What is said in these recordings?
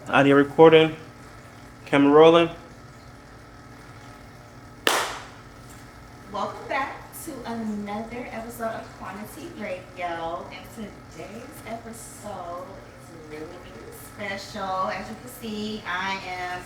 Audio recording. Camera rolling. Welcome back to another episode of Quantity Radio. And today's episode is really, really special. As you can see, I am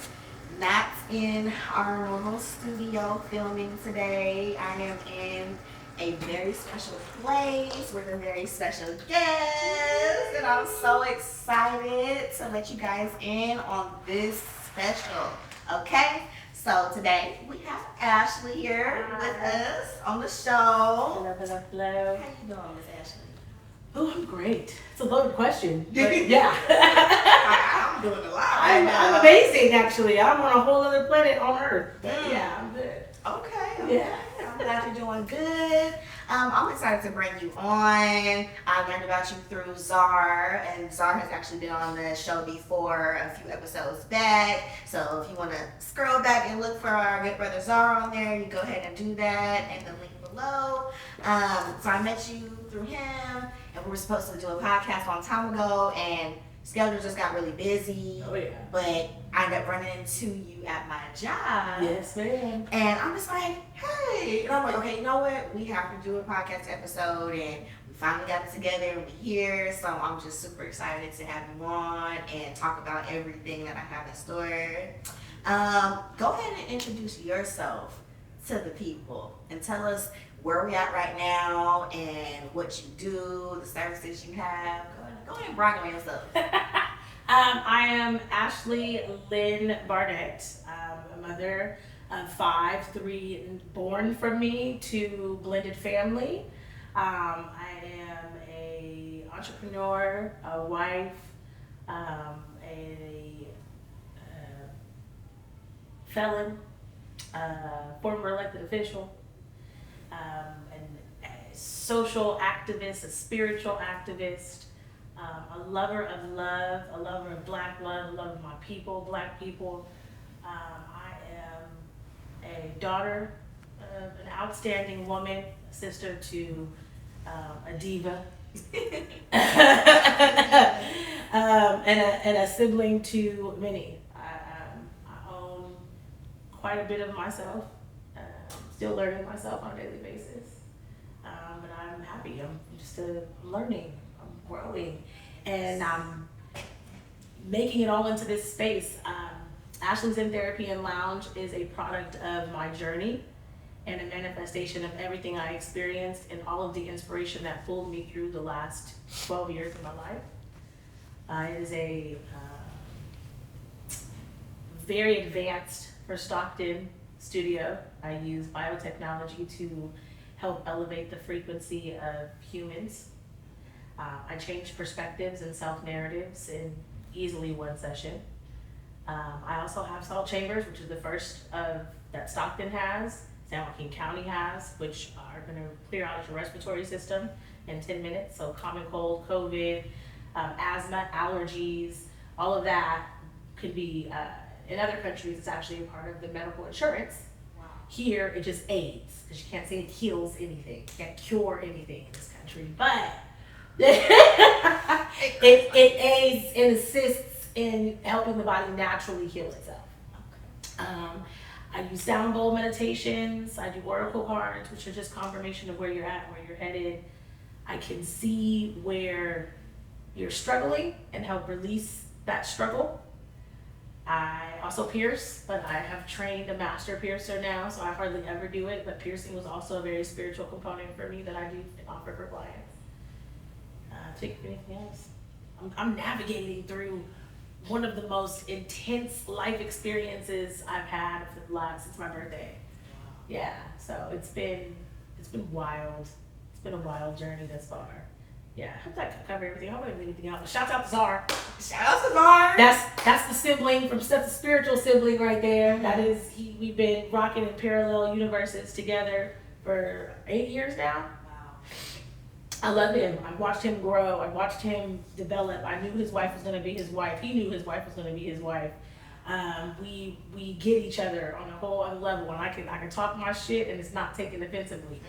not in our normal studio filming today. I am in a very special place with a very special guest. And I'm so excited to let you guys in on this special. Okay? So today we have Ashley here with us on the show. Hello. How you doing, Miss Ashley? Oh, I'm great. It's a loaded question, but yeah. I'm doing a lot right now. I'm amazing, actually. I'm on a whole other planet on Earth, but yeah, I'm good. Okay. Yeah. I'm glad you're doing good. I'm excited to bring you on. I learned about you through Czar, and Czar has actually been on the show before a few episodes back. So if you want to scroll back and look for our good brother Czar on there, you go ahead and do that in the link below. So I met you through him, and we were supposed to do a podcast a long time ago, and schedule just got really busy. Oh, yeah. But I ended up running into you at my job. Yes, ma'am. And I'm just like, hey. And I'm like, okay, you know what? We have to do a podcast episode. And we finally got it together and we're here. So I'm just super excited to have you on and talk about everything that I have in store. Go ahead and introduce yourself to the people and tell us where we're at right now and what you do, the services you have. Go ahead and brag on yourself. I am Ashley Zen Barnett. I'm a mother of 5, 3 born from me, 2 blended family. I am a entrepreneur, a wife, a felon, former elected official, a social activist, a spiritual activist. A lover of love, a lover of black love, a lover of my people, black people. I am a daughter of an outstanding woman, a sister to a diva, and a sibling to many. I own quite a bit of myself, still learning myself on a daily basis. But I'm happy, I'm just learning. Growing, and making it all into this space. Ashley Zen Therapy and Lounge is a product of my journey and a manifestation of everything I experienced and all of the inspiration that pulled me through the last 12 years of my life. It is a very advanced for Stockton studio. I use biotechnology to help elevate the frequency of humans. I change perspectives and self-narratives in easily one session. I also have salt chambers, which is the first that Stockton has, San Joaquin County has, which are going to clear out your respiratory system in 10 minutes. So common cold, COVID, asthma, allergies, all of that could be, in other countries, it's actually a part of the medical insurance. Wow. Here, it just aids, because you can't say it heals anything. You can't cure anything in this country, but it aids and assists in helping the body naturally heal itself. Okay. I use sound bowl meditations. I do oracle cards, which are just confirmation of where you're at, where you're headed. I can see where you're struggling and help release that struggle. I also pierce, but I have trained a master piercer now, so I hardly ever do it, but piercing was also a very spiritual component for me that I do offer for clients. Think of anything else. I'm navigating through one of the most intense life experiences I've had since my birthday. Wow. Yeah, so it's been wild. It's been a wild journey thus far. Yeah, I hope that cover everything. I hope I didn't leave anything out. But shout out to Czar. Shout out to Czar. That's the sibling that's the spiritual sibling right there. That is we've been rocking in parallel universes together for 8 years now. I love him. I watched him grow. I watched him develop. I knew his wife was going to be his wife. He knew his wife was going to be his wife. We get each other on a whole other level, and I can talk my shit, and it's not taken offensively.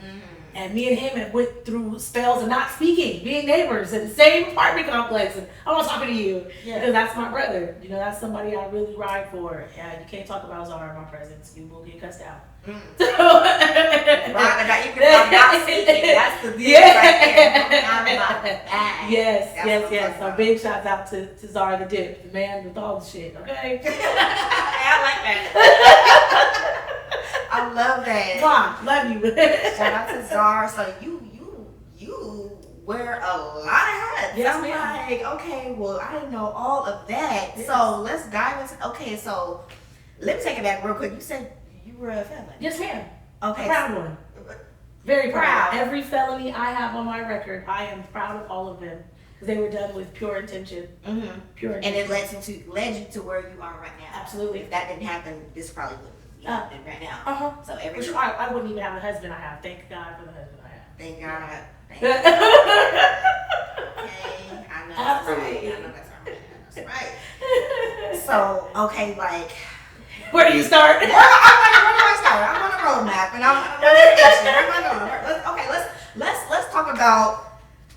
And me and him have went through spells of not speaking, being neighbors in the same apartment complex, and I'm not talking to you because that's my brother. You know, that's somebody I really ride for. You can't talk about Zara in my presence; you will get cussed out. So, right, even if I'm not speaking, that's the deal right there. I'm about that. Yes. So big shouts out to Zara the Dip, the man with all the shit. Okay. I like that. I love that. Mom, love you. Shout out to Zara. So you wear a lot of hats. Yes, I'm ma'am. like, okay, well, I didn't know all of that. Yes. So let's dive into. Okay, so let me take it back real quick. You said you were a felon. Yes, ma'am. Okay. A proud one. Very proud. Every felony I have on my record, I am proud of all of them because they were done with pure intention. Pure intention. And it led you to where you are right now. Absolutely. If that didn't happen, this probably wouldn't be happening right now. So Which I wouldn't even have a husband I have. Thank God for the husband I have. Thank God. Thank God. Okay, I know that's right. I know that's right. So, okay, like, where do you start? Where do I start? I'm on a roadmap, and I'm on a let's talk about,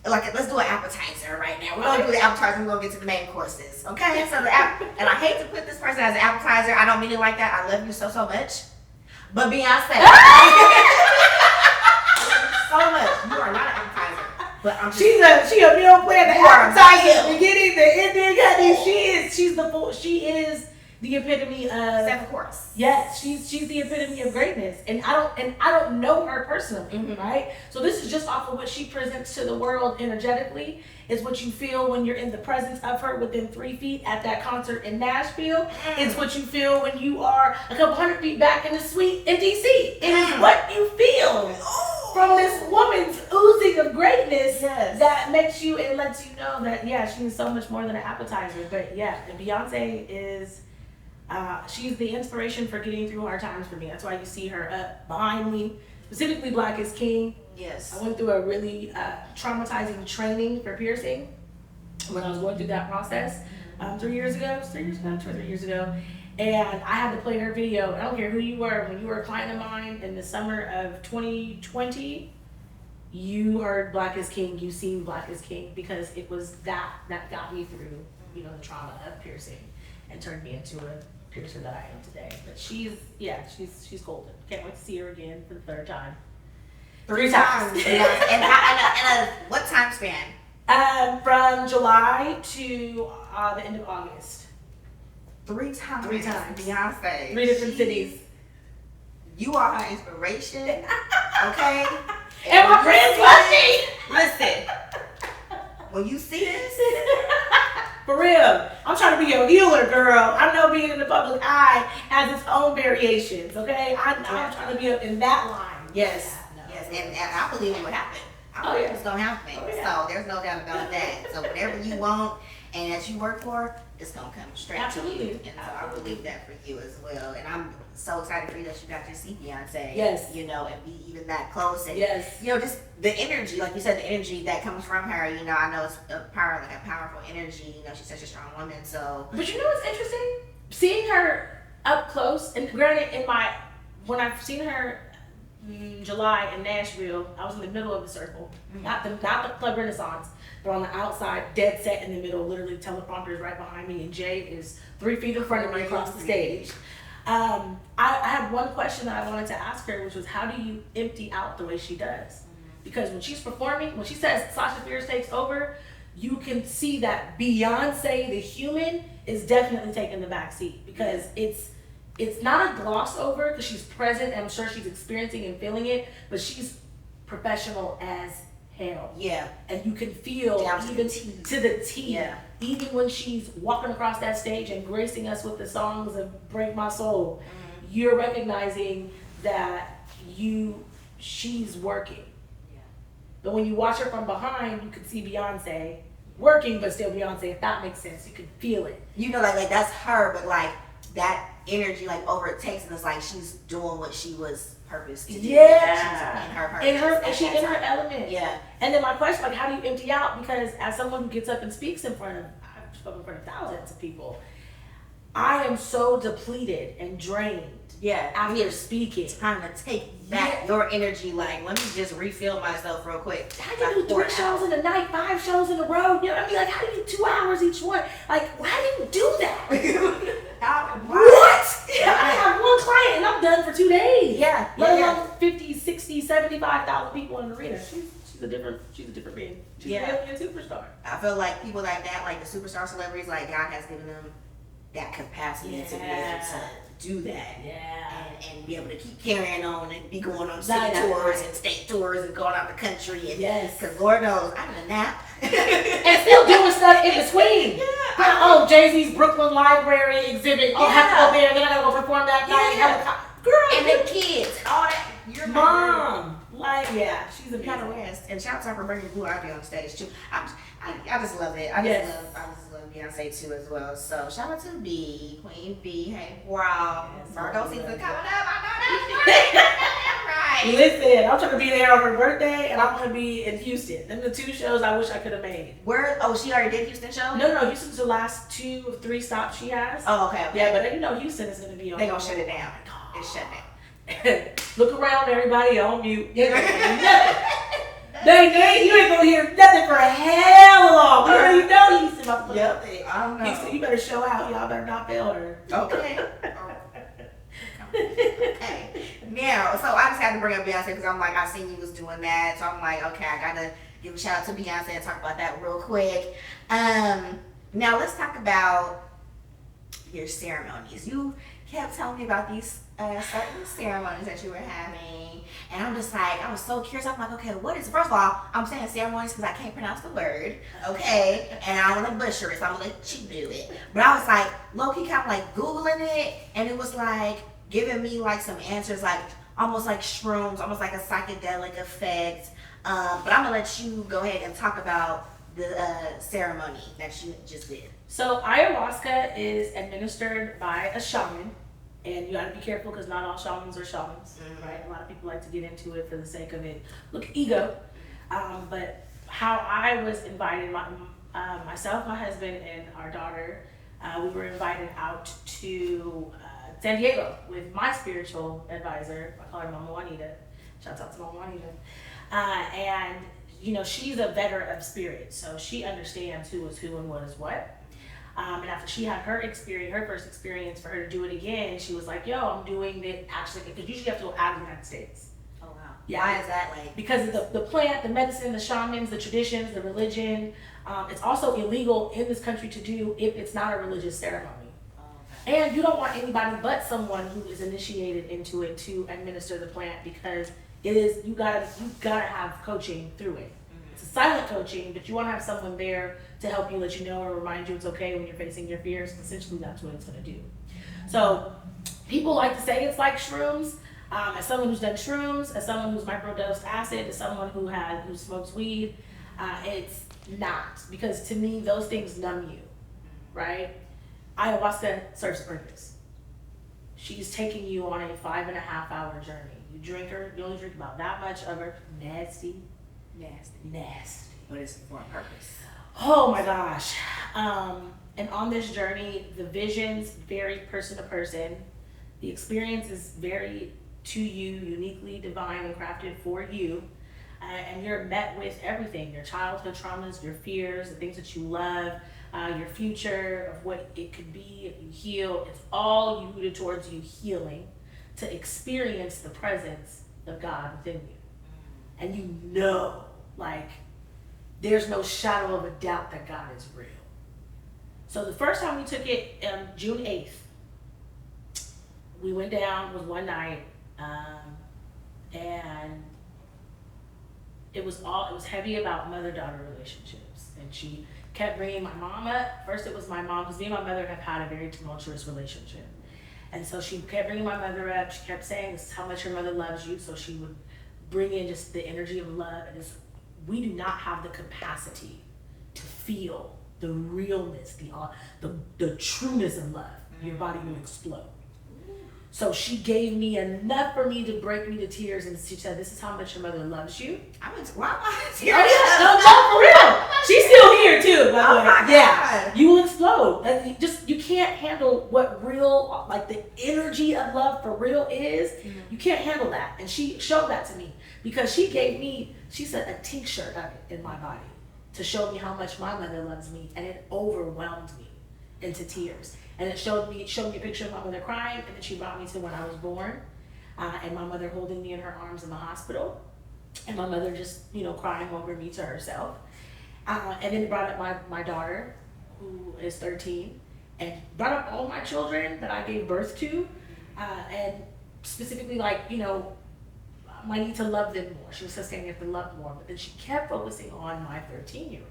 like, let's do an appetizer right now. We're gonna do the appetizer. We're gonna get to the main courses, okay? So and I hate to put this person as an appetizer. I don't mean it like that. I love you so much, but Beyonce, so much. You are not an appetizer, but she a meal plan. The appetizer, the beginning, the ending. She is the epitome of 7 course. Yes, she's the epitome of greatness, and I don't know her personally, right? So this is just off of what she presents to the world energetically. It's what you feel when you're in the presence of her within 3 feet at that concert in Nashville. It's what you feel when you are a couple hundred feet back in the suite in DC. It is what you feel from this woman's oozing of greatness that makes you and lets you know that she's so much more than an appetizer. But and Beyonce is. She's the inspiration for getting through hard times for me. That's why you see her up behind me, specifically Black is King. Yes. I went through a really traumatizing training for piercing when I was going through that process 3 years ago, 2 or 3 years ago. And I had to play her video. I don't care who you were. When you were a client of mine in the summer of 2020, you heard Black is King, you seen Black is King, because it was that got me through, the trauma of piercing and turned me into a piercer that I am today. But she's golden. Can't wait to see her again for the 3rd time. 3 times. And what time span? From July to the end of August. 3 times. 3 times. Beyonce. 3 different cities. You are her inspiration. Okay? And my friends love me. Listen. When you see this, for real, I'm trying to be your healer, girl. I know being in the public eye has its own variations, okay? I'm trying to be up in that line. Yes, and I believe it would happen. I believe it's going to happen. So there's no doubt about that. So whatever you want and that you work for, it's going to come straight to you. And so I believe that for you as well. And I'm so excited for you that you got to see Beyonce. Yes. And be even that close. And, yes. Just the energy, like you said, the energy that comes from her, I know it's a powerful energy. She's such a strong woman, so. But you know what's interesting? Seeing her up close, and granted, when I've seen her in July in Nashville, I was in the middle of the circle. Not the Club Renaissance, but on the outside, dead set in the middle, literally teleprompter is right behind me, and Jay is 3 feet in front of me across the stage. I had one question that I wanted to ask her, which was, how do you empty out the way she does? Because when she's performing, when she says Sasha Fierce takes over, you can see that Beyonce, the human, is definitely taking the back seat, because it's not a gloss over, because she's present and I'm sure she's experiencing and feeling it, but she's professional as hell. Yeah. And you can feel even to the T. Yeah. Even when she's walking across that stage and gracing us with the songs of Break My Soul, you're recognizing that she's working. Yeah. But when you watch her from behind, you can see Beyonce working, but still Beyonce, if that makes sense. You can feel it. Like that's her, but like that energy overtakes, and it's like she's doing what she was purposed to do. Yeah. She's in her element. Yeah. And then my question, how do you empty out? Because as someone who gets up and speaks in front of, I've spoken in front of thousands of people, I am so depleted and drained after speaking. Time to take back your energy. Like, let me just refill myself real quick. How do you do 3 shows in a night, 5 shows in a row? You know what I mean? Like, how do you do 2 hours each one? Like, how do you do that? What? Yeah. I have one client and I'm done for 2 days. Yeah. Let alone 50, 60, 75,000 people in the arena. She's a different being. She's really a superstar. I feel like people like that, like the superstar celebrities, like God has given them that capacity to be able to do that. And be able to keep carrying on and be going on city tours and state tours and going out the country. And because Lord knows, I'm in a nap. And still doing stuff in between. Oh, Jay-Z's Brooklyn Library exhibit. I have to go there, then I gotta go perform that night. Girl, and the kids, all that. Your mom. Like, she's a kind of rest. And shout out to her for bringing Blue Ivy on stage too. I just love it. I just love Beyonce too as well. So shout out to B, Queen B. Hey, wow. Virgo season coming up. I know that's right. Listen, I'm trying to be there on her birthday, and I'm gonna be in Houston. Them the 2 shows I wish I could have made. Where? Oh, she already did Houston show? No, Houston's the last 2 of 3 stops she has. Oh, okay. Yeah, but you know Houston is gonna be on. They gonna shut it down. It's shut down. Look around, everybody on mute. You ain't gonna hear nothing. You ain't gonna hear nothing for a hell long. We already know Houston. Yep. I don't know. Houston, you better show out. Y'all better not fail her. Okay. Okay. Now, so I just had to bring up Beyonce because I'm like, I seen you was doing that. So I'm like, okay, I gotta give a shout out to Beyonce and talk about that real quick. Now let's talk about your ceremonies. You kept telling me about these certain ceremonies that you were having, and I'm just like, I was so curious. I'm like, okay, what is? First of all, I'm saying ceremonies because I can't pronounce the word, okay, and I don't want to butcher it, so I'm gonna let you do it. But I was like, low-key kind of like Googling it, and it was like giving me like some answers, like almost like shrooms, almost like a psychedelic effect. But I'm gonna let you go ahead and talk about the ceremony that you just did. So ayahuasca is administered by a shaman, and you gotta be careful because not all shamans are shamans, right? A lot of people like to get into it for the sake of it. Look, ego. But how I was invited, myself, my husband, and our daughter, we were invited out to San Diego with my spiritual advisor. I call her Mama Juanita. Shouts out to Mama Juanita. And you know, she's a veteran of spirit, so she understands who is who and what is what. And after she had her experience, her first experience, for her to do it again, she was like, yo, I'm doing it actually, because usually you have to go out of the United States. Oh, wow. Yeah. Why is that like? Because of the plant, the medicine, the shamans, the traditions, the religion. It's also illegal in this country to do if it's not a religious ceremony. Oh, okay. And you don't want anybody but someone who is initiated into it to administer the plant, because it is, you gotta have coaching through it. It's a silent coaching, but you want to have someone there to help you, let you know, or remind you it's okay when you're facing your fears. Essentially, that's what it's going to do. So people like to say it's like shrooms. As someone who's done shrooms, as someone who's microdosed acid, as someone who smokes weed, it's not, because to me those things numb you, right? Ayahuasca serves a purpose. She's taking you on a 5.5-hour journey. You only drink about that much of her. Nasty. But it's for a purpose. Oh my gosh. And on this journey, the visions vary person to person. The experience is very to you, uniquely divine and crafted for you. And you're met with everything, your childhood traumas, your fears, the things that you love, your future of what it could be if you heal. It's all rooted towards you healing, to experience the presence of God within you. And you know, like, there's no shadow of a doubt that God is real. So the first time we took it, June 8th, we went down, was one night, and it was heavy about mother-daughter relationships. And she kept bringing my mom up. First it was my mom, because me and my mother have had a very tumultuous relationship. And so she kept bringing my mother up. She kept saying, this is how much your mother loves you. So she would bring in just the energy of love. And we do not have the capacity to feel the realness, the trueness of love. Your body will explode. So she gave me enough for me to break me to tears, and she said, this is how much your mother loves you. Why am I Oh yeah, no, for real. She's still here too, by the way. my Yeah. God. You will explode. And you can't handle what real, like the energy of love for real is. Mm-hmm. You can't handle that. And she showed that to me because she gave me, she said, a tincture of it in my body to show me how much my mother loves me, and it overwhelmed me into tears. And it showed me a picture of my mother crying, and then she brought me to when I was born, and my mother holding me in her arms in the hospital, and my mother just, crying over me to herself. And then it brought up my daughter, who is 13, and brought up all my children that I gave birth to, and specifically my need to love them more. She was just saying you have to love more, but then she kept focusing on my 13-year-old.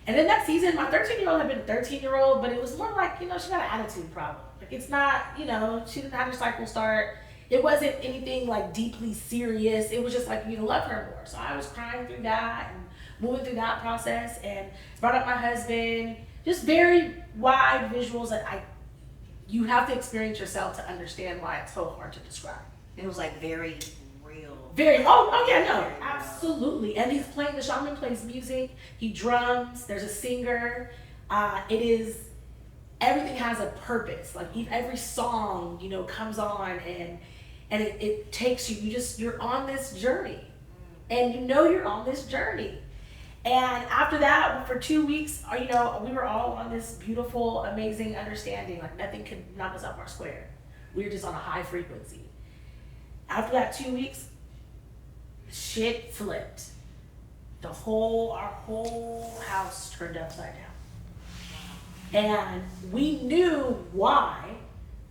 And in that season, my 13-year-old had been a 13-year-old, but it was more like, she got an attitude problem. Like, it's not, she didn't have her cycle start. It wasn't anything like deeply serious. It was just like, love her more. So I was crying through that and moving through that process, and brought up my husband. Just very wide visuals that you have to experience yourself to understand why it's so hard to describe. It was like very real. Oh yeah, no, absolutely. And he's playing, the shaman plays music, he drums, there's a singer. Everything has a purpose. Like every song, comes on and it takes you, you're on this journey. And you're on this journey. And after that, for 2 weeks, we were all on this beautiful, amazing understanding. Like nothing could knock us off our square. We were just on a high frequency. After that 2 weeks, shit flipped. Our whole house turned upside down. And we knew why,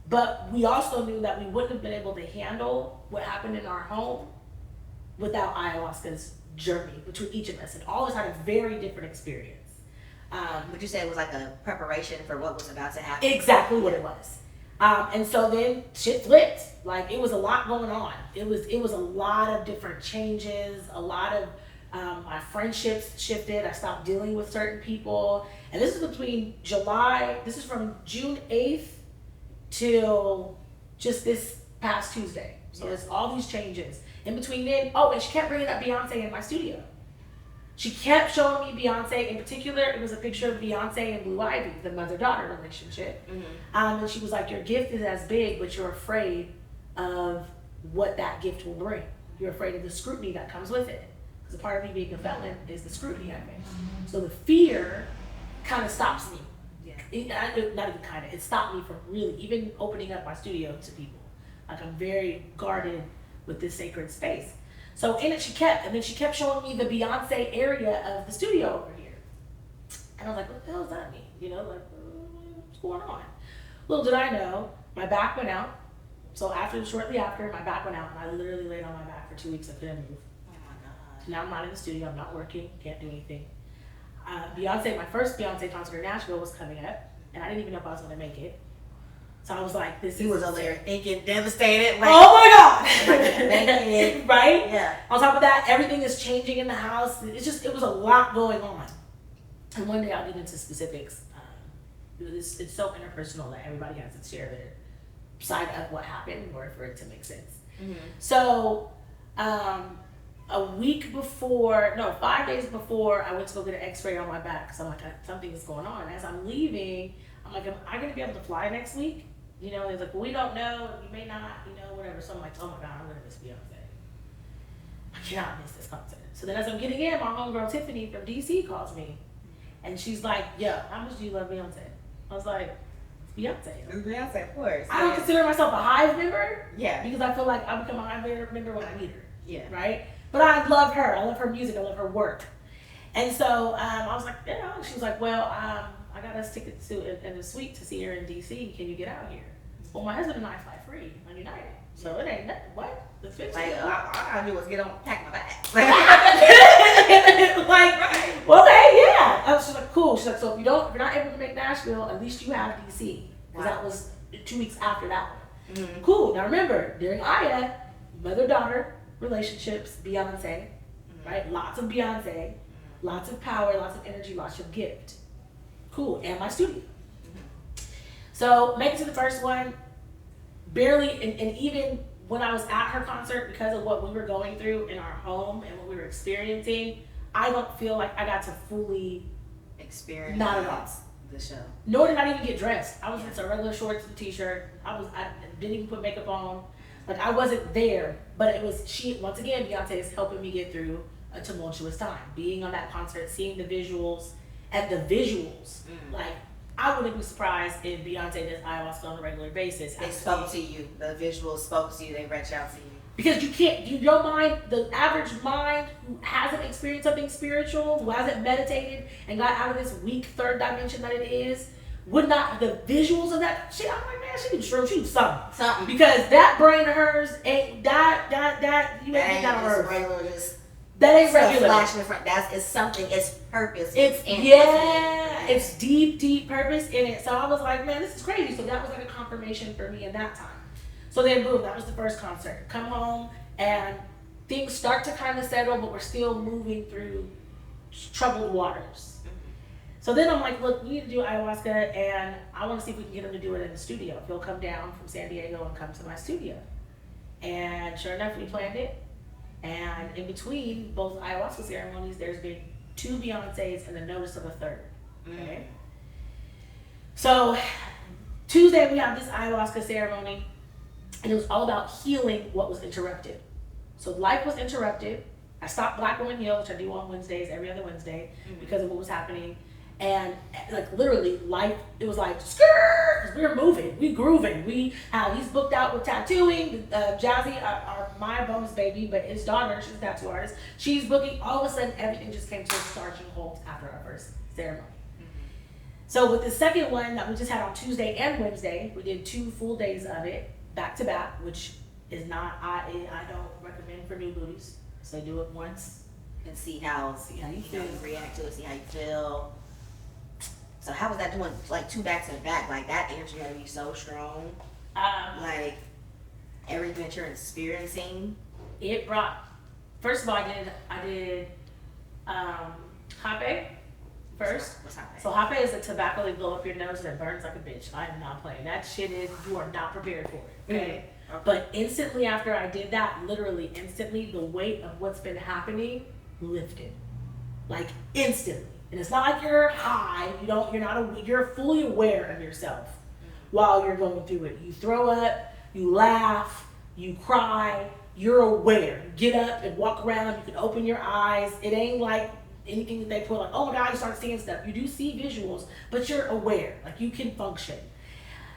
but we also knew that we wouldn't have been able to handle what happened in our home without ayahuasca's journey between each of us. And all of us had a very different experience. Would you say it was like a preparation for what was about to happen? Exactly what it was. And so then shit flipped. Like it was a lot going on. It was a lot of different changes. A lot of my friendships shifted. I stopped dealing with certain people. And this is from June 8th till just this past Tuesday. So there's all these changes. In between then, and she kept bringing up Beyonce in my studio. She kept showing me Beyonce. In particular, it was a picture of Beyonce and Blue Ivy, the mother-daughter relationship. Mm-hmm. And she was like, your gift is as big, but you're afraid of what that gift will bring. You're afraid of the scrutiny that comes with it. Because a part of me being a felon is the scrutiny I face. So the fear kind of stops me. Yeah. It stopped me from really even opening up my studio to people. Like I'm very guarded with this sacred space. So in it she kept showing me the Beyonce area of the studio over here. And I was like, what the hell does that mean? What's going on? Little did I know, my back went out. So shortly after, my back went out and I literally laid on my back for 2 weeks. I couldn't move. Oh my God. So now I'm not in the studio, I'm not working, can't do anything. My first Beyonce concert in Nashville was coming up and I didn't even know if I was gonna make it. So I was like, You was over there thinking, devastated. Like, oh my God! Right? Yeah. On top of that, everything is changing in the house. It was a lot going on. And one day I'll get into specifics. It's so interpersonal that everybody has to share their side of what happened in order for it to make sense. Mm-hmm. So, 5 days before, I went to go get an x-ray on my back. So I'm like, something is going on. As I'm leaving, I'm like, am I going to be able to fly next week? And they're like, well, we don't know. You may not, whatever. So I'm like, oh my God, I'm going to miss Beyonce. I cannot miss this concert. So then as I'm getting in, my homegirl Tiffany from DC calls me. And she's like, yo, how much do you love Beyonce? I was like, it's Beyonce. It's Beyonce, of course. I don't consider myself a Hive member. Yeah. Because I feel like I become a Hive member when I meet her. Yeah. Right? But I love her. I love her music. I love her work. And so I was like, yeah. And she was like, well, I got us tickets to in the suite to see her in DC. Can you get out here? Well, my husband and I fly free on United. So it ain't nothing. What? The fix all I do was pack my bag. Well, okay, yeah. She's like, cool. She's like, so if you're not able to make Nashville, at least you have DC. Because that was 2 weeks after that one. Mm-hmm. Cool. Now remember, during Aya, mother-daughter relationships, Beyonce, right? Lots of Beyonce, lots of power, lots of energy, lots of gift. Cool. And my studio. So make it to the first one, barely, and even when I was at her concert, because of what we were going through in our home and what we were experiencing, I don't feel like I got to fully, Experience. not at all. The show. Nor did I even get dressed. I was just a regular shorts and t-shirt. I didn't even put makeup on. Like, I wasn't there, but it was once again, Beyonce is helping me get through a tumultuous time. Being on that concert, seeing the visuals, like, I wouldn't be surprised if Beyonce does ayahuasca on a regular basis. They spoke to you. The visuals spoke to you. They reached out to you. Because you can't, your mind, the average mind who hasn't experienced something spiritual, who hasn't meditated and got out of this weak third dimension that it is, would not, the visuals of that shit, I'm like, man, she can shroom, she can something. Because that brain of hers ain't, you ain't get down on earth. That ain't regular. Flashing in front. It's something. It's purpose. It's deep purpose in it. So I was like, man, this is crazy. So that was like a confirmation for me in that time. So then, boom, that was the first concert. Come home and things start to kind of settle, but we're still moving through troubled waters. So then I'm like, look, we need to do ayahuasca, and I want to see if we can get him to do it in the studio. He'll come down from San Diego and come to my studio. And sure enough, we planned it. And in between both ayahuasca ceremonies, there's been 2 Beyoncés and the notice of a third. Okay. So Tuesday we have this ayahuasca ceremony, and it was all about healing what was interrupted. So life was interrupted. I stopped Black Woman Heal, which I do on Wednesdays, every other Wednesday, because of what was happening. And like literally life, it was like, skirt, we were moving, we grooving. He's booked out with tattooing, Jazzy, my bonus baby, but his daughter, she's a tattoo artist. She's booking, all of a sudden everything just came to a starching halt after our first ceremony. So with the second one that we just had on Tuesday and Wednesday, we did 2 full days of it, back to back, which is not, I don't recommend for new booties. So do it once and see how you feel, react to it, see how you feel. So how was that doing like 2 back to back? Like that energy had to be so strong. Like everything that you're experiencing. It brought, first of all, I did Hape first. What's Hape? So Hape is a tobacco that blow up your nose and it burns like a bitch. I am not playing. That shit is, you are not prepared for it. Okay? But instantly after I did that, literally instantly, the weight of what's been happening lifted. Like instantly. And it's not like you're high, you're fully aware of yourself while you're going through it. You throw up, you laugh, you cry, you're aware. You get up and walk around, you can open your eyes. It ain't like anything that they put like, oh my God, you start seeing stuff. You do see visuals, but you're aware, like you can function.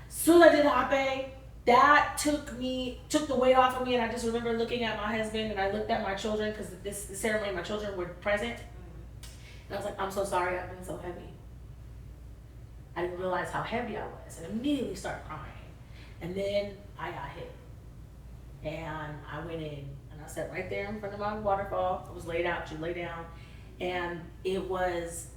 As soon as I did Hape, that took the weight off of me, and I just remember looking at my husband and I looked at my children, because this ceremony, my children were present. And I was like, I'm so sorry I've been so heavy. I didn't realize how heavy I was, and immediately started crying. And then I got hit. And I went in, and I sat right there in front of my waterfall. I was laid out, she lay down. And it was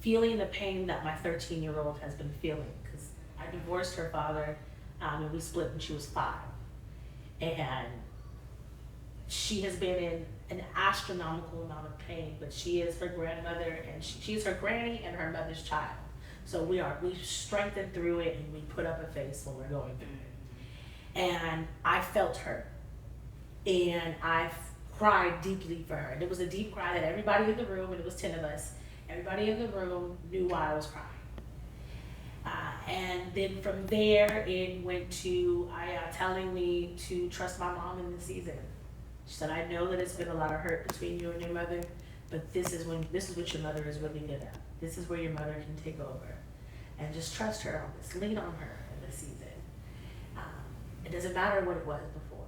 feeling the pain that my 13-year-old has been feeling, because I divorced her father, and we split when she was 5. And she has been in an astronomical amount of pain, but she is her grandmother, and she is her granny and her mother's child. So we strengthened through it, and we put up a face when we're going through it. And I felt her, and I cried deeply for her. And it was a deep cry that everybody in the room, and it was 10 of us, everybody in the room knew why I was crying. And then from there, it went to telling me to trust my mom in the season. She said, I know that it's been a lot of hurt between you and your mother, but this is what your mother is really good at. This is where your mother can take over. And just trust her on this. Lean on her in this season. It doesn't matter what it was before.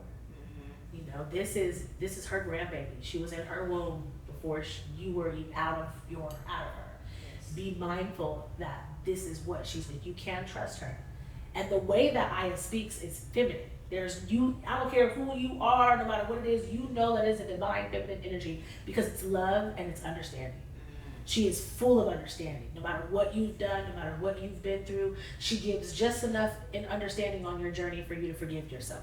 You know, this is her grandbaby. She was in her womb before you were out of her. Yes. Be mindful that this is what she's with. You can trust her. And the way that Aya speaks is feminine. I don't care who you are, no matter what it is, you know that it's a divine feminine energy, because it's love and it's understanding. She is full of understanding. No matter what you've done, no matter what you've been through, she gives just enough in understanding on your journey for you to forgive yourself.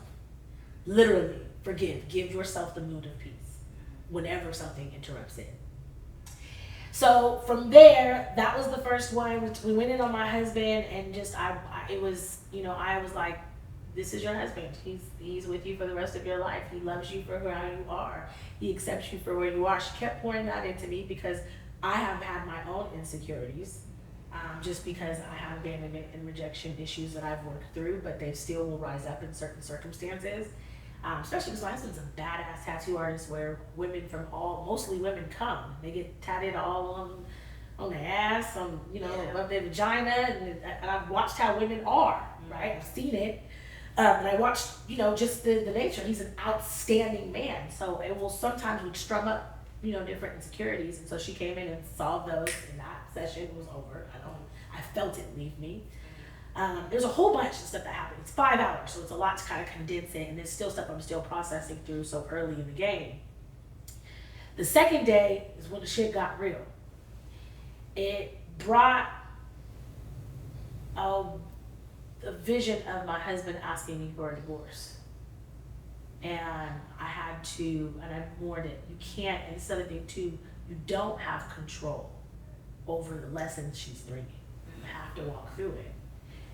Literally, forgive. Give yourself the mood of peace whenever something interrupts it. So from there, that was the first one. We went in on my husband, and just I was like, this is your husband. He's with you for the rest of your life. He loves you for who you are. He accepts you for where you are. She kept pouring that into me because I have had my own insecurities, just because I have abandonment and rejection issues that I've worked through, but they still will rise up in certain circumstances. Especially because my husband's a badass tattoo artist where mostly women come. They get tatted all on the ass, above their vagina, and I've watched how women are, right? I've seen it. And I watched, just the nature. He's an outstanding man. So it will sometimes would strum up, different insecurities. And so she came in and solved those, and that session was over. I felt it leave me. There's a whole bunch of stuff that happened. It's 5 hours, so it's a lot to kind of condense it, and there's still stuff I'm still processing through so early in the game. The second day is when the shit got real. It brought a vision of my husband asking me for a divorce. And I mourned it. You can't, and this other thing too, you don't have control over the lessons she's bringing. You have to walk through it.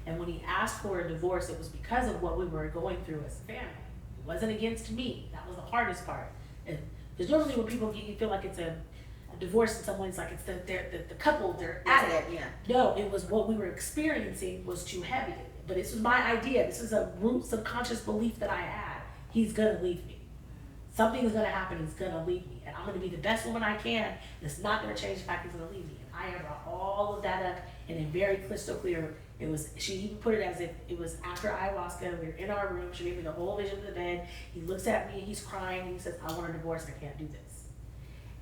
And when he asked for a divorce, it was because of what we were going through as a family. It wasn't against me. That was the hardest part. Because normally when people feel like it's a divorce and someone's like it's the couple, they're at it. Yeah. No, it was what we were experiencing was too heavy. But this was my idea. This is a root subconscious belief that I had. He's gonna leave me. Something is gonna happen. He's gonna leave me, and I'm gonna be the best woman I can. And it's not gonna change the fact he's gonna leave me. And I brought all of that up in a very crystal clear. She even put it as if it was after ayahuasca. We were in our room. She gave me the whole vision of the bed. He looks at me. He's crying. And he says, "I want a divorce. I can't do this."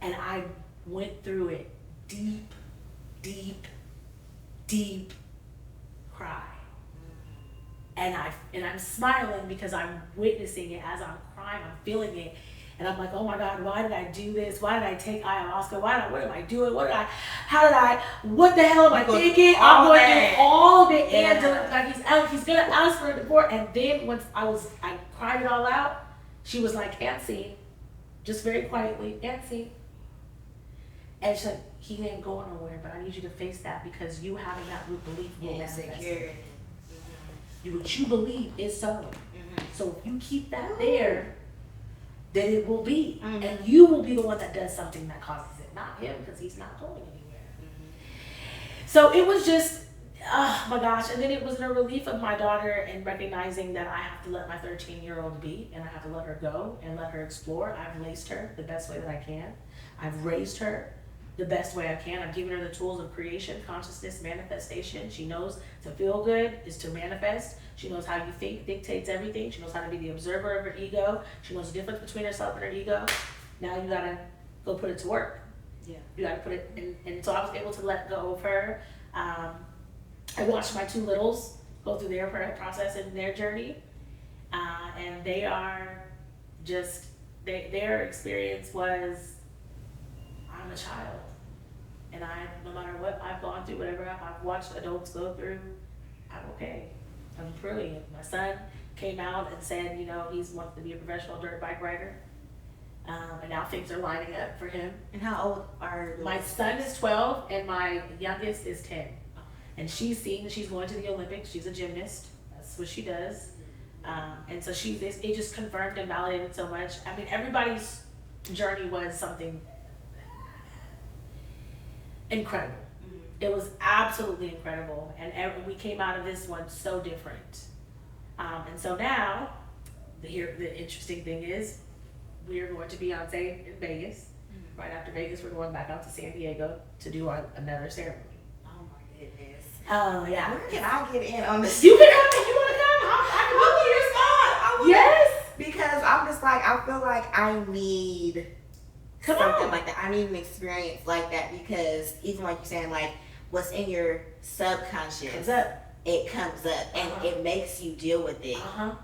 And I went through it deep, deep, deep cry. And I'm smiling because I'm witnessing it as I'm crying. I'm feeling it. And I'm like, oh my God, why did I do this? Why did I take ayahuasca? What am I doing? What the hell am I thinking? I'm going through all of it. And he's going to ask for a divorce. And then once I cried it all out, she was like, Nancy, just very quietly, Nancy. And she's like, he ain't going nowhere, but I need you to face that because you having that root belief will manifest. What you believe is so. Mm-hmm. So if you keep that there, then it will be. Mm-hmm. And you will be the one that does something that causes it, not him, because he's not going anywhere. Mm-hmm. So it was just, oh my gosh. And then it was a relief of my daughter and recognizing that I have to let my 13-year-old be, and I have to let her go and let her explore. I've laced her the best way that I can. I've raised her the best way I can. I've given her the tools of creation, consciousness, manifestation. She knows to feel good is to manifest. She knows how you think dictates everything. She knows how to be the observer of her ego. She knows the difference between herself and her ego. Now you gotta go put it to work. Yeah. You gotta put it in. And so I was able to let go of her. I watched my two littles go through their process and their journey. And they are just, their experience was, I'm a child, and no matter what I've gone through, whatever I've watched adults go through, I'm okay. I'm brilliant. My son came out and said, he wants to be a professional dirt bike rider, and now things are lining up for him. And how old are my son is 12, and my youngest is 10, and she's seeing that she's going to the Olympics. She's a gymnast. That's what she does, and so it just confirmed and validated so much. I mean, everybody's journey was something incredible. Mm-hmm. It was absolutely incredible, and we came out of this one so different. And so now, the interesting thing is, we are going to be on stage in Vegas. Mm-hmm. Right after Vegas, we're going back out to San Diego to do another ceremony. Oh my goodness. Oh yeah. Where can I get in on this? You can come. You want to come? I can yes. Because I'm just like, I feel like I need something like that. I need an experience like that because even like you're saying, like what's in your subconscious, it comes up and it makes you deal with it.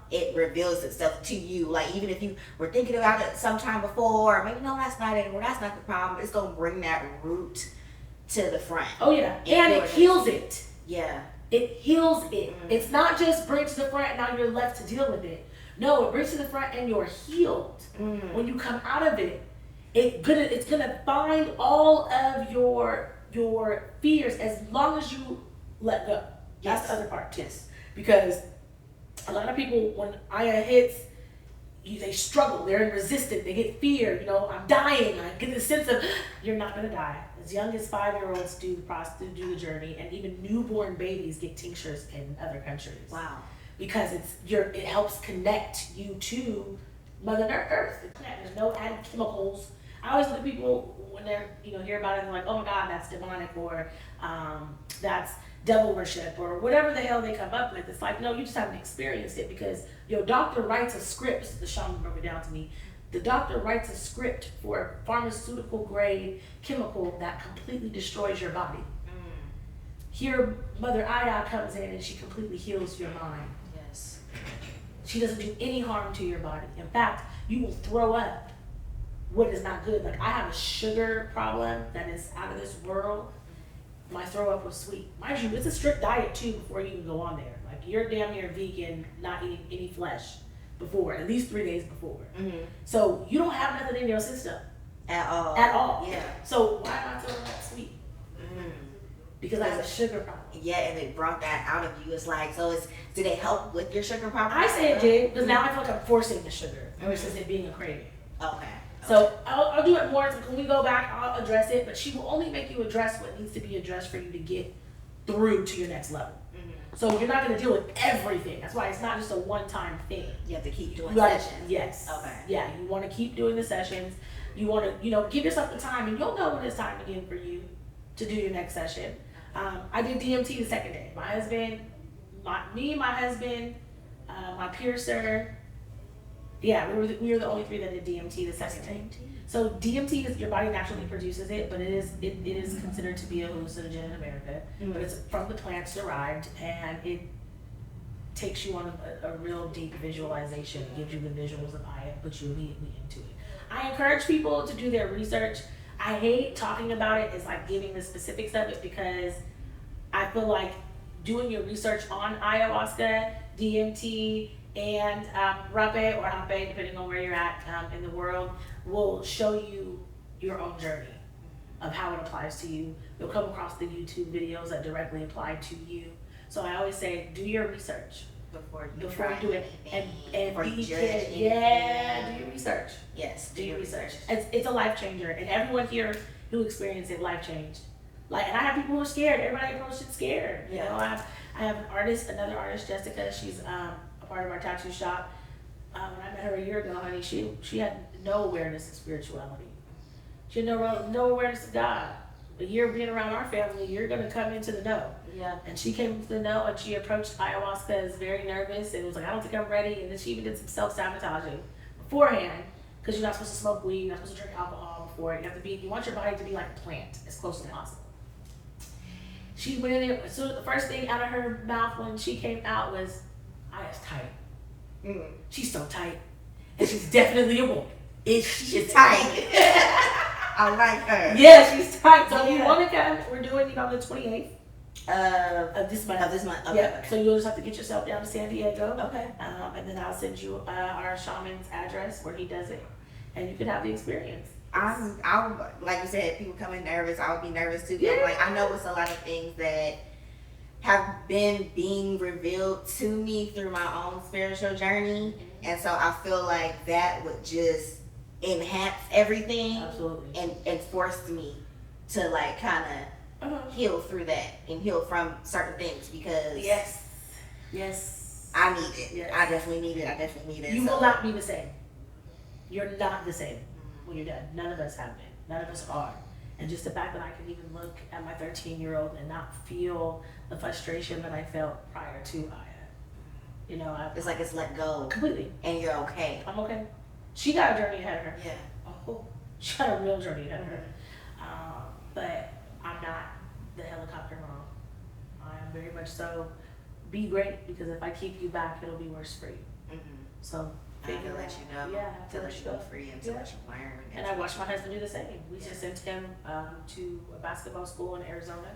It reveals itself to you. Like even if you were thinking about it sometime before, or maybe no, that's not it, or that's not the problem. It's gonna bring that root to the front. Oh yeah, and it heals it. Yeah, it heals it. Mm-hmm. It's not just brings to the front and now you're left to deal with it. No, it brings to the front and you're healed. Mm-hmm. When you come out of it. It's gonna find all of your fears as long as you let go. That's the other part too. Because A lot of people, when Aya hits, they struggle, they're in resistance, they get fear, I'm dying. I get this sense of, you're not gonna die. As young as 5-year-olds do the journey, and even newborn babies get tinctures in other countries. Wow. Because it helps connect you to Mother Earth. There's no added chemicals. I always look at people when they're, hear about it, and they're like, oh my God, that's demonic, or that's devil worship, or whatever the hell they come up with. It's like, no, you just haven't experienced it, because your doctor writes a script. The shaman broke it down to me. The doctor writes a script for a pharmaceutical grade chemical that completely destroys your body. Here, Mother Aya comes in and she completely heals your mind. Yes. She doesn't do any harm to your body. In fact, you will throw up what is not good. Like, I have a sugar problem that is out of this world. My throw up was sweet. Mind you, it's a strict diet too before you can go on there. Like, you're damn near vegan, not eating any flesh before, at least 3 days before. Mm-hmm. So you don't have nothing in your system. At all. At all. Yeah. So why am I throwing up sweet? Because I have a sugar problem. Yeah, and they brought that out of you. It's like, did it help with your sugar problem? I say it did, because now I feel like I'm forcing the sugar versus it being a craving. Okay. So I'll do it more. When we go back, I'll address it, but she will only make you address what needs to be addressed for you to get through to your next level. So you're not going to deal with everything. That's why it's not just a one-time thing. You have to keep doing sessions. Yes. Okay. Yeah, you want to keep doing the sessions. You want to, give yourself the time, and you'll know when it's time again for you to do your next session. I did DMT the second day. My husband, my piercer. Yeah, we were the only 3 that did DMT the second day. So DMT is, your body naturally produces it, but it is considered to be a hallucinogen in America. But it's from the plants derived, and it takes you on a real deep visualization. It gives you the visuals of Aya, puts you immediately into it. I encourage people to do their research. I hate talking about it. It's like giving the specifics of it, because I feel like doing your research on ayahuasca, DMT, and rapé or hape, depending on where you're at in the world, will show you your own journey of how it applies to you. You'll come across the YouTube videos that directly apply to you. So I always say, do your research Before you do it, and before you be judge kid. Yeah, do your research. Yes. Do your research. It's a life changer, and everyone here who experienced it life changed. And I have people who are scared. Everybody approached it scared. You know, I have another artist, Jessica. She's a part of our tattoo shop. When I met her a year ago, honey, she had no awareness of spirituality. She had no awareness of God. A year being around our family, you're gonna come into the know. Yeah. And she came into the know, and she approached ayahuasca as very nervous, and was like, I don't think I'm ready. And then she even did some self-sabotaging beforehand, because you're not supposed to smoke weed, you're not supposed to drink alcohol before it. You want your body to be like a plant, as close as possible. She went in there, so the first thing out of her mouth when she came out was, Aya's tight. She's so tight. And she's definitely a woman. She's tight. I like her. Yeah, she's tight. So if you want to come, we're doing it on the 28th of this month. Okay. Yeah. So you'll just have to get yourself down to San Diego. Okay. And then I'll send you our shaman's address where he does it, and you can have the experience. I'll like you said, people come in nervous. I would be nervous too. Yeah. I know it's a lot of things that have been being revealed to me through my own spiritual journey, and so I feel like that would just enhance everything. Absolutely. And force me to kind of heal through that and heal from certain things, because yes I need it. Yes. I definitely need it. You will not be the same. You're not the same when you're done. None of us have been. None of us are. And just the fact that I can even look at my 13-year-old and not feel the frustration that I felt prior to Aya. It's like it's let go Completely. and you're okay. I'm okay. She got a journey ahead of her. Yeah. Oh, she got a real journey ahead of her. But I'm not the helicopter mom. I am very much so, be great, because if I keep you back, it'll be worse for you. So I have to let you know. Yeah, to let you go free and to let you learn. And I watched my husband do the same. We just sent him to a basketball school in Arizona,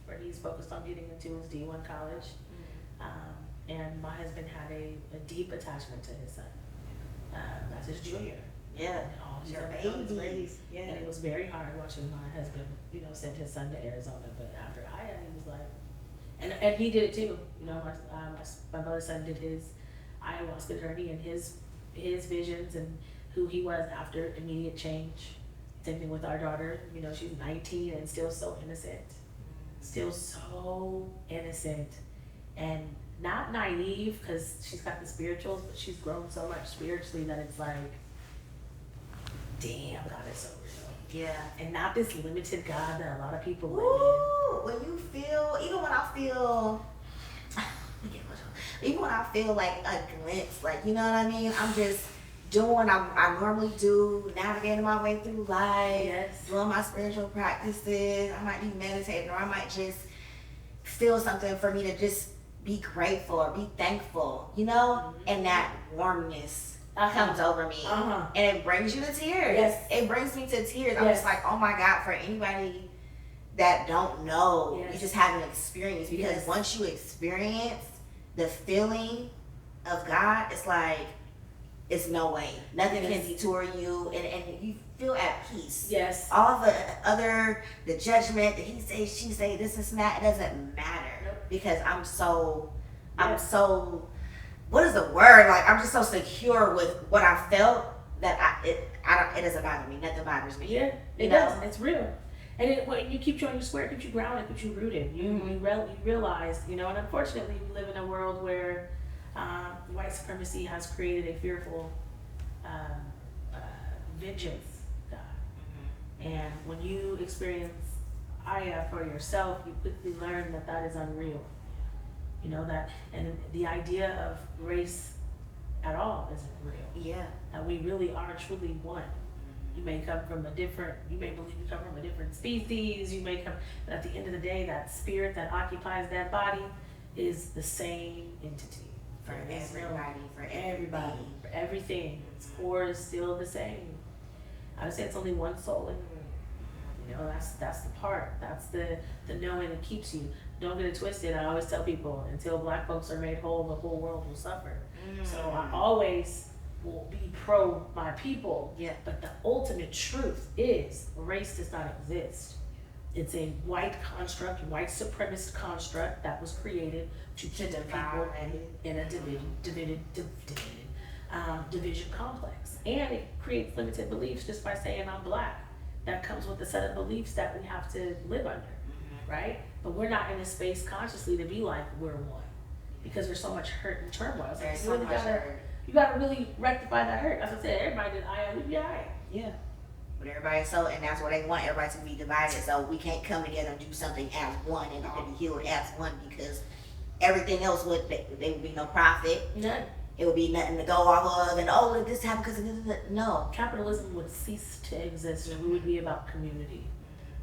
where he's focused on getting into his D1 college. And my husband had a deep attachment to his son. That's his junior. Yeah. Your babies. Yeah. And it was very hard watching my husband, send his son to Arizona. But after Aya, he was like, and he did it too. My mother's son did his ayahuasca journey and his visions and who he was after immediate change. Same thing with our daughter. You know, she's 19 and still so innocent. Still so innocent. And not naive because she's got the spirituals, but she's grown so much spiritually that it's like, damn, God is so real. Yeah. And not this limited God that a lot of people live Ooh, when you feel, even when I feel like a glimpse, like, you know what I mean? I'm just doing what I normally do, navigating my way through life, Yes. doing my spiritual practices. I might be meditating, or I might just feel something for me to just be grateful or be thankful, you know? And that warmness comes over me. And it brings you to tears. Yes. It brings me to tears. I'm Yes. just like, oh my God, for anybody that don't know, Yes. you just haven't experienced. Because Yes. once you experience the feeling of God, it's like, it's no way. Nothing Yes. can detour you, and you feel at peace. Yes. All the judgment, the he say, she say, this is that, it doesn't matter. Nope. Because I'm so, Yes. what is the word? Like, I'm just so secure with what I felt that it doesn't bother me. Nothing bothers me. Yeah, it does. It's real. And when you keep you on your square, it keeps you grounded, keeps you rooted. You realize, you know, and unfortunately we live in a world where white supremacy has created a fearful vengeance God. And when you experience Aya for yourself, you quickly learn that that is unreal. You know that, and the idea of race at all isn't real. Yeah. That we really are truly one. You may come from you may believe you come from a different species, but at the end of the day, that spirit that occupies that body is the same entity. For It's real. everybody. For everything. Its core is still the same. I would say it's only one soul in the room. You know, that's the part. That's the knowing that keeps you. Don't get it twisted. I always tell people, until Black folks are made whole, the whole world will suffer. So I always will be pro my people. Yeah. But the ultimate truth is race does not exist. It's a white construct, white supremacist construct that was created to keep the people in a division complex. And it creates limited beliefs just by saying I'm Black. That comes with a set of beliefs that we have to live under, right? But we're not in a space consciously to be like we're one, because there's so much hurt and turmoil. So There's you so really much hurt. You gotta really rectify that hurt. As I said, everybody did we be alright. Yeah. But everybody, and that's what they want, everybody to be divided. So we can't come together and do something as one and all be healed as one, because everything else there would be no profit. None. It would be nothing to go off of, and this happened because of this. No. Capitalism would cease to exist, and we would be about community.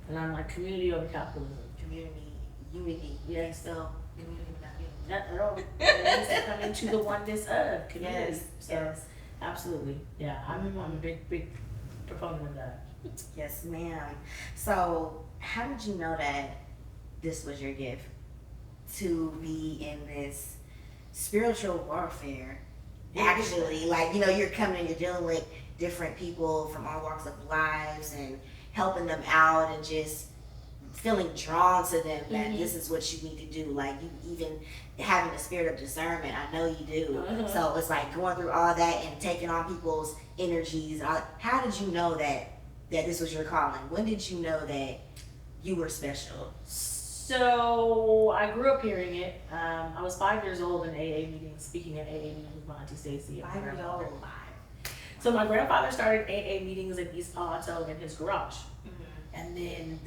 And I'm like, community over capitalism. Community, unity. Yes. So community without unity. Not at all. It needs to come into the oneness of community. Yes. So, Yes. absolutely. Yeah, I'm a big proponent of that. Yes, ma'am. So, how did you know that this was your gift? To be in this spiritual warfare? Actually, like, you're coming and you're dealing with different people from all walks of lives and helping them out and just feeling drawn to them that this is what you need to do. Like, you even having the spirit of discernment, I know you do. So it's like going through all that and taking on people's energies. How did you know that this was your calling? When did you know that you were special? So I grew up hearing it. I was 5 years old in AA meetings, speaking at AA meetings with my auntie Stacy. 5 years old. So my grandfather started AA meetings in East Palo Alto in his garage. And then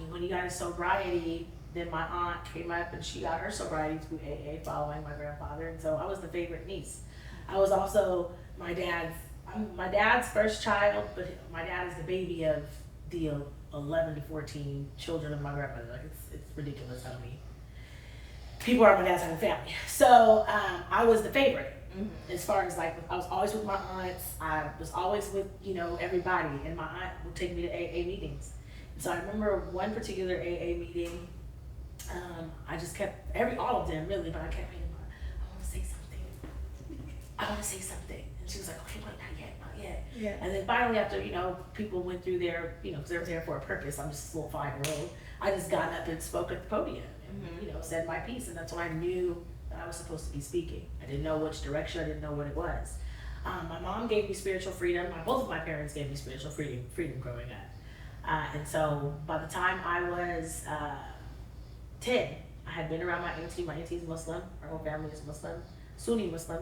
when he got his sobriety, then my aunt came up and she got her sobriety through AA following my grandfather. And so I was the favorite niece. I was also my dad's first child, but my dad is the baby of the 11 to 14 children of my grandmother. Like, it's ridiculous how many people are on my dad's side of the family. So I was the favorite. As far as like, I was always with my aunts. I was always with, everybody. And my aunt would take me to AA meetings. So I remember one particular AA meeting, I just kept, all of them really, but I kept being like, I want to say something. And she was like, okay, wait, not yet. Yeah. And then finally after, people went through their, because they were there for a purpose. I'm just a little 5-year-old. I just got up and spoke at the podium and, said my piece. And that's when I knew that I was supposed to be speaking. I didn't know which direction, I didn't know what it was. My mom gave me spiritual freedom. Both of my parents gave me spiritual freedom growing up. And so by the time I was 10, I had been around my auntie. My auntie's Muslim. Our whole family is Muslim, Sunni Muslim.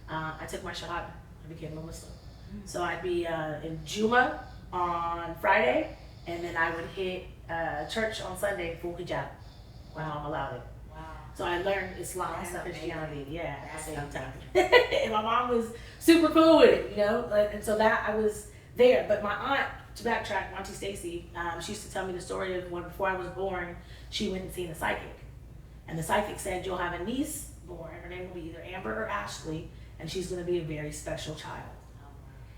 I took my shahada. I became a Muslim. So I'd be in Juma on Friday, and then I would hit church on Sunday, full hijab. My mom allowed it. Wow. So I learned Islam That's and Christianity, amazing. yeah, at That's the same time. amazing. And my mom was super cool with it, you know? And so that I was there. But my aunt, to backtrack, Auntie Stacy, she used to tell me the story of when before I was born, she went and seen a psychic. And the psychic said, you'll have a niece born. Her name will be either Amber or Ashley, and she's going to be a very special child.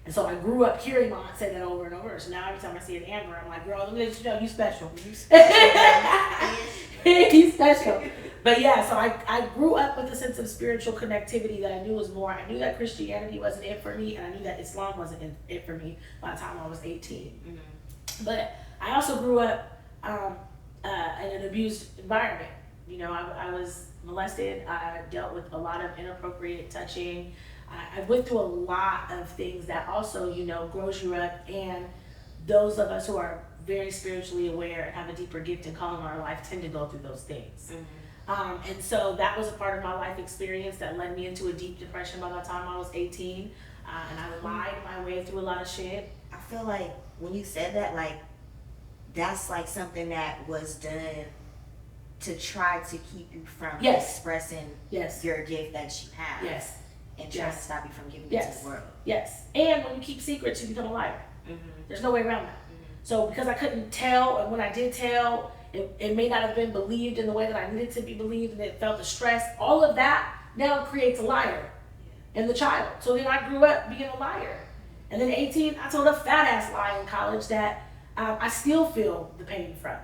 And so I grew up hearing my aunt say that over and over. So now every time I see an Amber, I'm like, girl, let me let you know, you special. You special. But yeah, so I grew up with a sense of spiritual connectivity that I knew was more. I knew that Christianity wasn't it for me, and I knew that Islam wasn't it for me by the time I was 18. Mm-hmm. But I also grew up in an abused environment. You know, I was molested. I dealt with a lot of inappropriate touching. I went through a lot of things that also, you know, grows you up. And those of us who are very spiritually aware and have a deeper gift and calling in our life tend to go through those things. Mm-hmm. And so that was a part of my life experience that led me into a deep depression by the time I was 18. And I lied my way through a lot of shit. I feel like when you said that, like, that's like something that was done to try to keep you from expressing your gift that you have. Yes. And try to stop you from giving it to the world. Yes. And when you keep secrets, you become a liar. Mm-hmm. There's no way around that. Mm-hmm. So because I couldn't tell, and when I did tell, it may not have been believed in the way that I needed to be believed, and it felt the stress. All of that now creates a liar in the child. So then I grew up being a liar. And then 18, I told a fat ass lie in college that I still feel the pain from.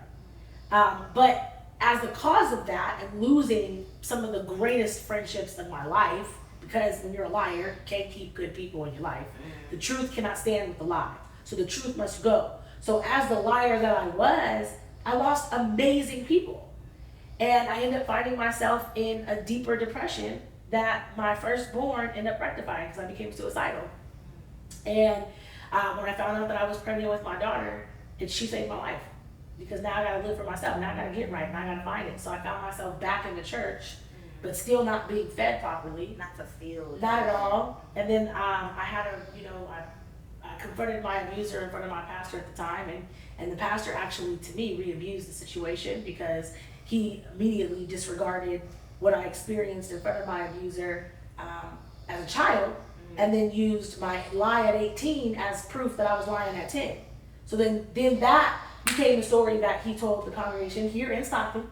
But as the cause of that and losing some of the greatest friendships in my life, because when you're a liar, you can't keep good people in your life. The truth cannot stand with the lie. So the truth must go. So as the liar that I was, I lost amazing people. And I ended up finding myself in a deeper depression that my firstborn ended up rectifying because I became suicidal. And when I found out that I was pregnant with my daughter, she saved my life. Because now I gotta live for myself. Now I gotta get right. Now I gotta find it. So I found myself back in the church, but still not being fed properly. Not fulfilled. Not at all. And then I had I confronted my abuser in front of my pastor at the time, and the pastor actually, to me, re-abused the situation because he immediately disregarded what I experienced in front of my abuser as a child, and then used my lie at 18 as proof that I was lying at 10. So then that became the story that he told the congregation here in Stockton.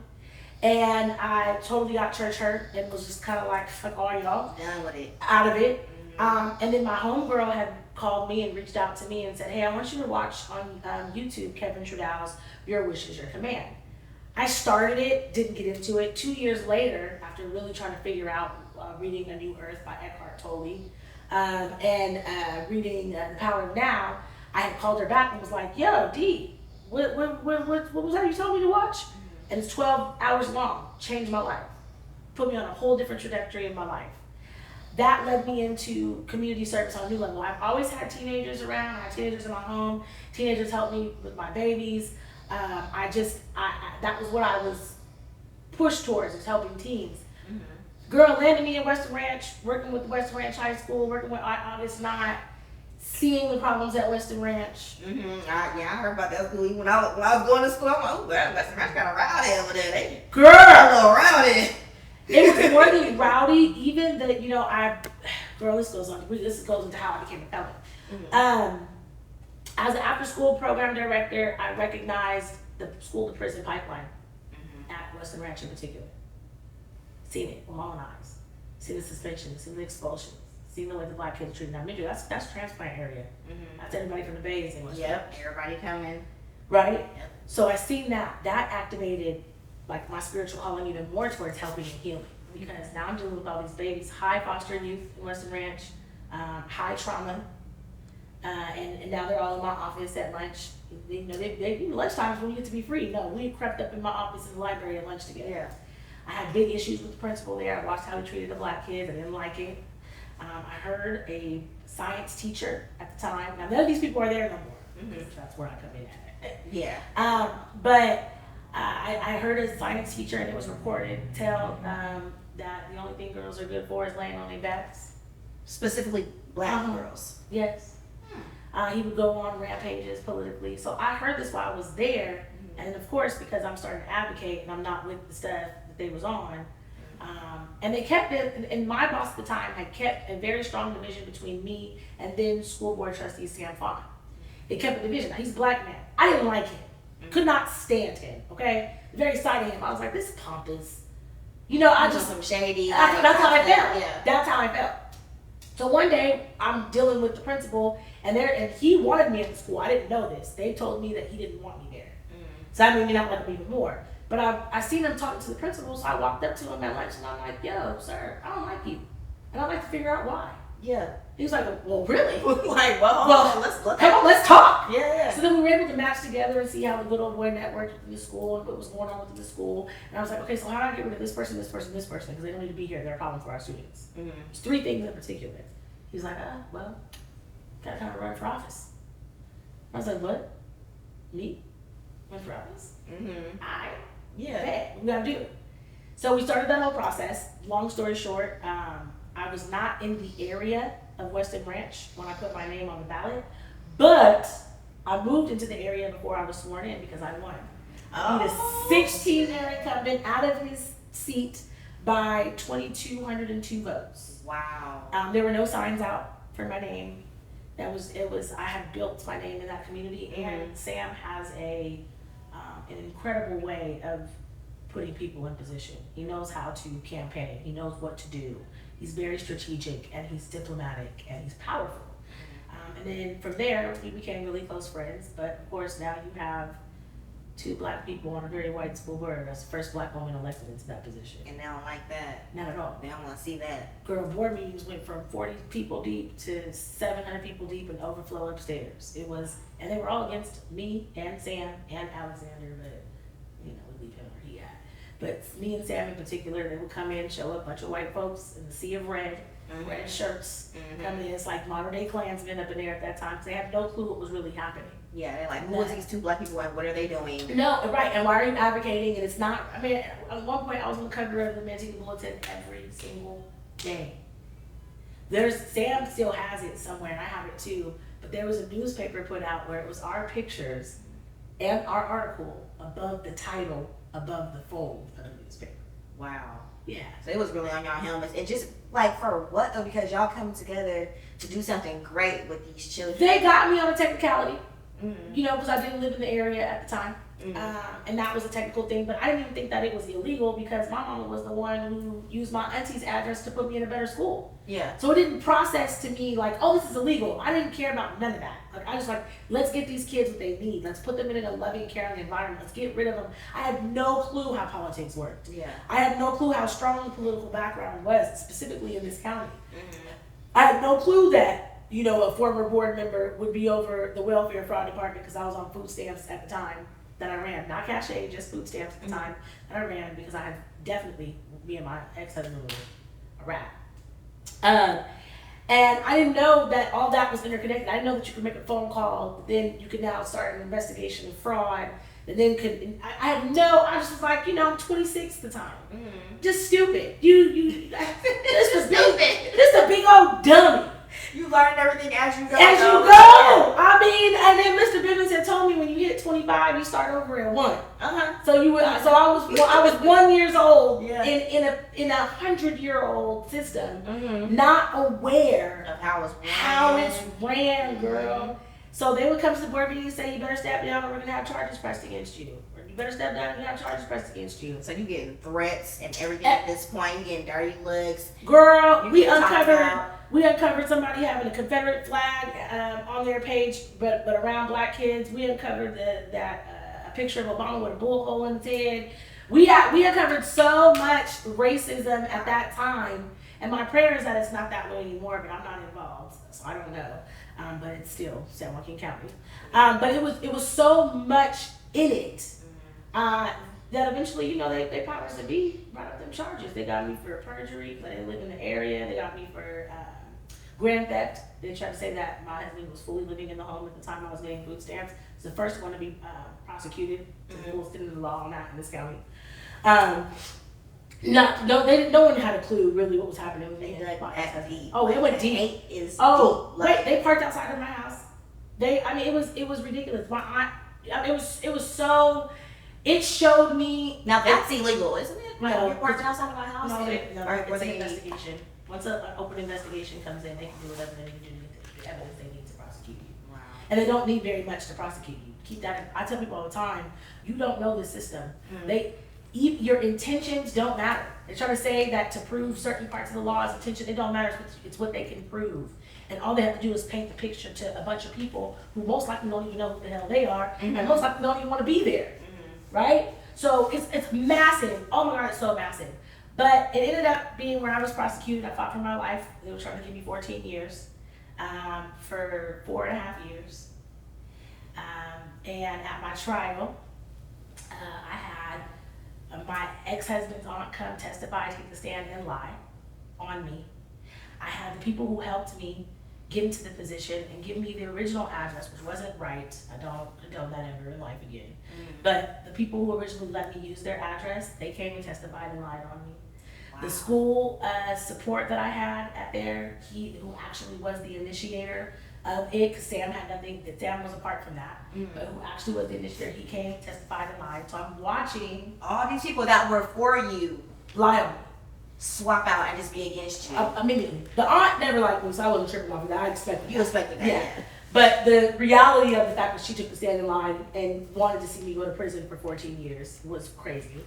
And I totally got church hurt and was just kind of like, fuck all y'all. Done with it. Out of it. And then my homegirl had called me and reached out to me and said, hey, I want you to watch on YouTube Kevin Trudeau's Your Wish is Your Command. I started it, didn't get into it. 2 years later, after really trying to figure out reading A New Earth by Eckhart Tolle and reading The Power of Now, I had called her back and was like, yo, D, what was that you told me to watch? And it's 12 hours long. Changed my life. Put me on a whole different trajectory in my life. That led me into community service on a new level. I've always had teenagers around. I had teenagers in my home. Teenagers helped me with my babies. That was what I was pushed towards, is helping teens. Mm-hmm. Girl landed me in Western Ranch, working with Western Ranch High School, working with August Knott, seeing the problems at Western Ranch. Mm-hmm. I heard about that school. When I was going to school, I'm like, oh, well, Western Ranch kind of rowdy over there. They girl, a little rowdy. It was more than rowdy. Even that, this goes into how I became a felon. Mm-hmm. As an after-school program director, I recognized the school-to-prison pipeline at Western Ranch in particular. Seen it with my own eyes. Seen the suspensions, seen the expulsions. Seeing the way the black kids are treated. Now, mind you, that's transplant area. Mm-hmm. That's everybody from the Bay is in West Yep, everybody coming. Right? Yep. So I seen that. That activated like my spiritual calling even more towards helping and healing. Because now I'm dealing with all these babies, high foster youth in Western Ranch, high trauma, and now they're all in my office at lunch. They lunch times when we get to be free. No, we crept up in my office in the library at lunch together. I had big issues with the principal there. I watched how he treated the black kids. I didn't like it. I heard a science teacher at the time. Now, none of these people are there no more. So that's where I come in at. Yeah. But I heard a science teacher, and it was recorded, tell that the only thing girls are good for is laying on their backs. Specifically black girls. Yes. He would go on rampages politically. So I heard this while I was there. And of course, because I'm starting to advocate and I'm not with the stuff that they was on. And they kept it, and my boss at the time had kept a very strong division between me and then school board trustee Sam Fawn. They kept a division. Now, he's a black man. I didn't like him. Could not stand him, okay? The very sight of him, I was like, this is pompous. You know, I just, some shady. that's how I felt. Yeah. That's how I felt. So one day, I'm dealing with the principal, and he wanted me at the school. I didn't know this. They told me that he didn't want me there. So that made me not like him even more. But I seen him talking to the principal, so I walked up to him at lunch, and I'm like, yo, sir, I don't like you. And I'd like to figure out why. Yeah. He was like, well, really? Like, well, let's talk. Yeah. So then we were able to match together and see how the good old boy networked within the school and what was going on within the school. And I was like, okay, so how do I get rid of this person, this person, this person? Because they don't need to be here. They're a problem for our students. There's 3 things in particular. He's like, well, gotta kind of run for office. I was like, what? Me? Run for office? I. Yeah. Bet. We gotta do it. So we started that whole process. Long story short, I was not in the area of Weston Ranch when I put my name on the ballot, but I moved into the area before I was sworn in because I won. I beat a 16-year incumbent out of his seat by 2,202 votes. Wow. There were no signs out for my name. I had built my name in that community, and Sam has an incredible way of putting people in position. He knows how to campaign. He knows what to do. He's very strategic, and he's diplomatic, and he's powerful. And then from there, we became really close friends. But of course, now you have 2 black people on a very white school board. That's the first black woman elected into that position. And they don't like that. Not at all. They don't want to see that. Girl, board meetings went from 40 people deep to 700 people deep and overflow upstairs. And they were all against me and Sam and Alexander, but we leave him where he at. But me and Sam in particular, they would come in, show up, a bunch of white folks in the sea of red shirts, coming in. It's like modern day Klansmen up in there at that time, because they had no clue what was really happening. Yeah, they're like, who are these 2 black people and what are they doing? No, right, and why are you advocating? And it's not, at one point I was on the cover of the Manteca Bulletin every single day. Sam still has it somewhere, and I have it too, but there was a newspaper put out where it was our pictures and our article above the title, above the fold of the newspaper. Wow. Yeah. So it was really on y'all helmets. And just like for what though? Because y'all come together to do something great with these children. They got me on a technicality, because I didn't live in the area at the time. And that was a technical thing, but I didn't even think that it was illegal because my mama was the one who used my auntie's address to put me in a better school. Yeah. So it didn't process to me like, oh, this is illegal. I didn't care about none of that. Like, I was like, let's get these kids what they need. Let's put them in a loving, caring environment. Let's get rid of them. I had no clue how politics worked. Yeah. I had no clue how strong the political background was, specifically in this county. I had no clue that, a former board member would be over the welfare fraud department because I was on food stamps at the time that I ran. Not cachet, just food stamps at the time that I ran, because I had definitely, me and my ex-husband were a rat. And I didn't know that all that was interconnected. I didn't know that you could make a phone call, then you could now start an investigation of fraud, and then I was just like, I'm 26 at the time. Just stupid. This a big old dummy. You learn everything as you go. And then Mr. Bivens had told me when you hit 25, you start over at 1. So I was 1 years old in a 100-year-old system, not aware of how it's ran, girl. So they would come to the board meeting and say, you better step down or we're gonna have charges pressed against you. Or you better step down and you have charges pressed against you. So you getting threats and everything at this point. You getting dirty looks. Girl, we uncovered somebody having a Confederate flag on their page, but around black kids. We uncovered a picture of Obama with a bullet hole in his head. We uncovered so much racism at that time, and my prayer is that it's not that way anymore. But I'm not involved, so I don't know. But it's still San Joaquin County. But it was so much in it that eventually, they powers to be brought up them charges. They got me for perjury because I didn't live in the area. They got me for grand theft. They tried to say that my husband was fully living in the home at the time I was getting food stamps. It's the first one to be prosecuted to the full extent of the law on that in this county. No one had a clue really what was happening with me. Oh, it went deep. They parked outside of my house. It was ridiculous. My aunt, it was so. It showed me. Now that's illegal, isn't it? No, you're parking outside of my house. It's an investigation. Once an open investigation comes in, they can do whatever they need to do to get the evidence they need to prosecute you. Wow. And they don't need very much to prosecute you. Keep that. I tell people all the time, you don't know the system. Your intentions don't matter. They try to say that to prove certain parts of the law's intention, it don't matter. It's what they can prove. And all they have to do is paint the picture to a bunch of people who most likely don't even know who the hell they are, and most likely don't even want to be there, right? So it's massive. Oh my God, it's so massive. But it ended up being where I was prosecuted. I fought for my life. They were trying to give me 14 years for 4.5 years. And at my trial, I had my ex-husband's aunt come testify, take the stand and lie on me. I had the people who helped me get into the position and give me the original address, which wasn't right. I don't condone that ever in life again. But the people who originally let me use their address, they came and testified and lied on me. Wow. The school support that I had at there, who actually was the initiator of it, because Sam was apart from that, but who actually was the initiator, he came, testified and lied. So I'm watching all these people that were for you lie on me. Swap out and just be against you. Immediately. The aunt never liked me, so I wasn't tripping off of that. I expected that. You expected that, yeah. But the reality of the fact that she took the stand in line and wanted to see me go to prison for 14 years was crazy.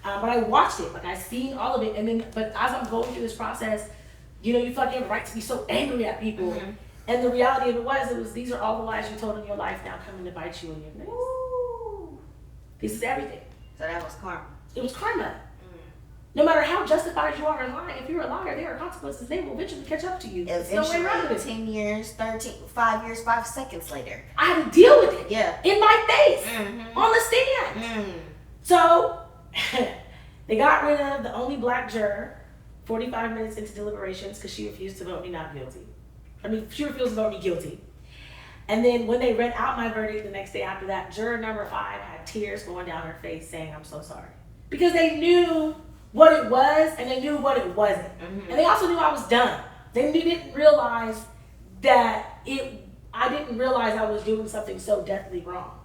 But I watched it, I seen all of it, but as I'm going through this process, you feel like you have a right to be so angry at people. And the reality of it was these are all the lies you told in your life now coming to bite you in your face. Ooh. This is everything. So that was karma. It was karma. No matter how justified you are in lying, if you're a liar, there are consequences. They will eventually catch up to you. There's no way around it. 10 years, 5 years, 5 seconds later. I had to deal with it. Yeah. In my face. On the stand. So, they got rid of the only black juror 45 minutes into deliberations because she refused to vote me not guilty. She refused to vote me guilty. And then when they read out my verdict the next day after that, juror number 5 had tears going down her face saying, "I'm so sorry." Because they knew what it was and they knew what it wasn't. And they also knew I was done. They didn't realize that I didn't realize I was doing something so deathly wrong.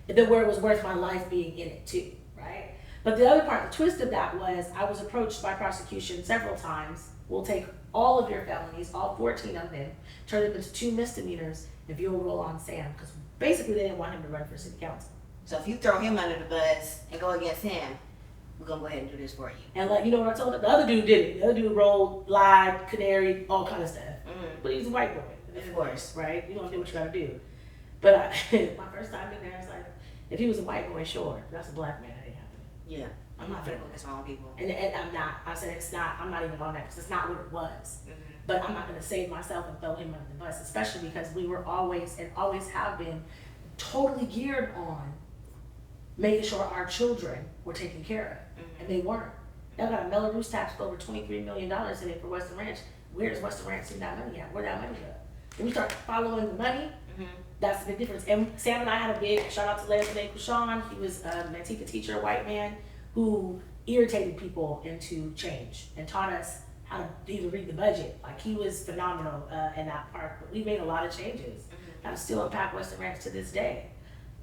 That where it was worth my life being in it too, right? But the other part, the twist of that was I was approached by prosecution several times. We'll take all of your felonies, all 14 of them, turn them into 2 misdemeanors if you'll roll on Sam. Because basically they didn't want him to run for city council. So if you throw him under the bus and go against him, we're going to go ahead and do this for you. And what I told him? The other dude did it. The other dude rolled, lied, canary, all kind of stuff. But he's a white boy. Of course. Right? You don't do what you got to do. But my first time in there, I was like, if he was a white boy, sure. That's a black man. That ain't happening. Yeah. I'm not going to focus on people. And I'm not. I said it's not. I'm not even on that because it's not what it was. But I'm not going to save myself and throw him under the bus, especially because we were always and always have been totally geared on making sure our children were taken care of. And they weren't. Y'all got a Melrose tax with over $23 million in it for Western Ranch. Where does Western Ranch see that money at? Where that money go? When we start following the money, that's the big difference. And Sam and I had a big shout out to Lance Kushan. He was a Manteca teacher, a white man, who irritated people into change and taught us how to even read the budget. He was phenomenal in that part. But we made a lot of changes that still impact Western Ranch to this day.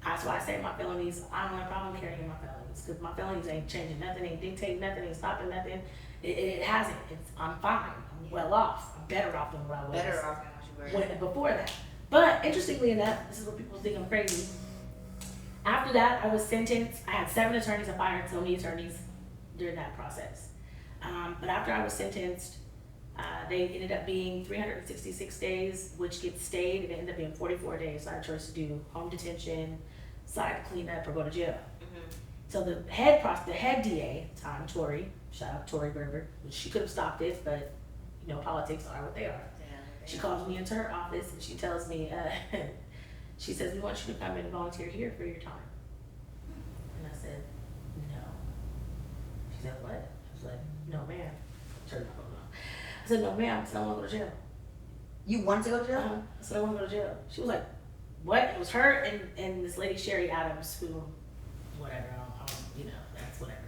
That's why I say my felonies, I don't have a problem carrying my felonies because my felonies ain't changing nothing, ain't dictating nothing, ain't stopping nothing. It hasn't. I'm fine. I'm well off. I'm better off than what I was. Better off than what you were. Before that. But interestingly enough, this is what people think I'm crazy. After that, I was sentenced. I had 7 attorneys. I fired so many attorneys during that process. But after I was sentenced, they ended up being 366 days, which gets stayed. It ended up being 44 days. So I had a choice to do home detention, side cleanup, or go to jail. So the head DA, time Tory, shout out Tory Berber, which she could have stopped it, but politics are what they are. She calls me into her office and she tells me, she says, "We want you to come in and volunteer here for your time." And I said, "No." She said, what? I was like, no, ma'am. Turned my phone off. I said, no, ma'am. I said, I want to go to jail. You wanted to go to jail? I said, I want to go to jail. She was like, what? It was her and this lady, Sherry Adams, who, whatever, that's whatever.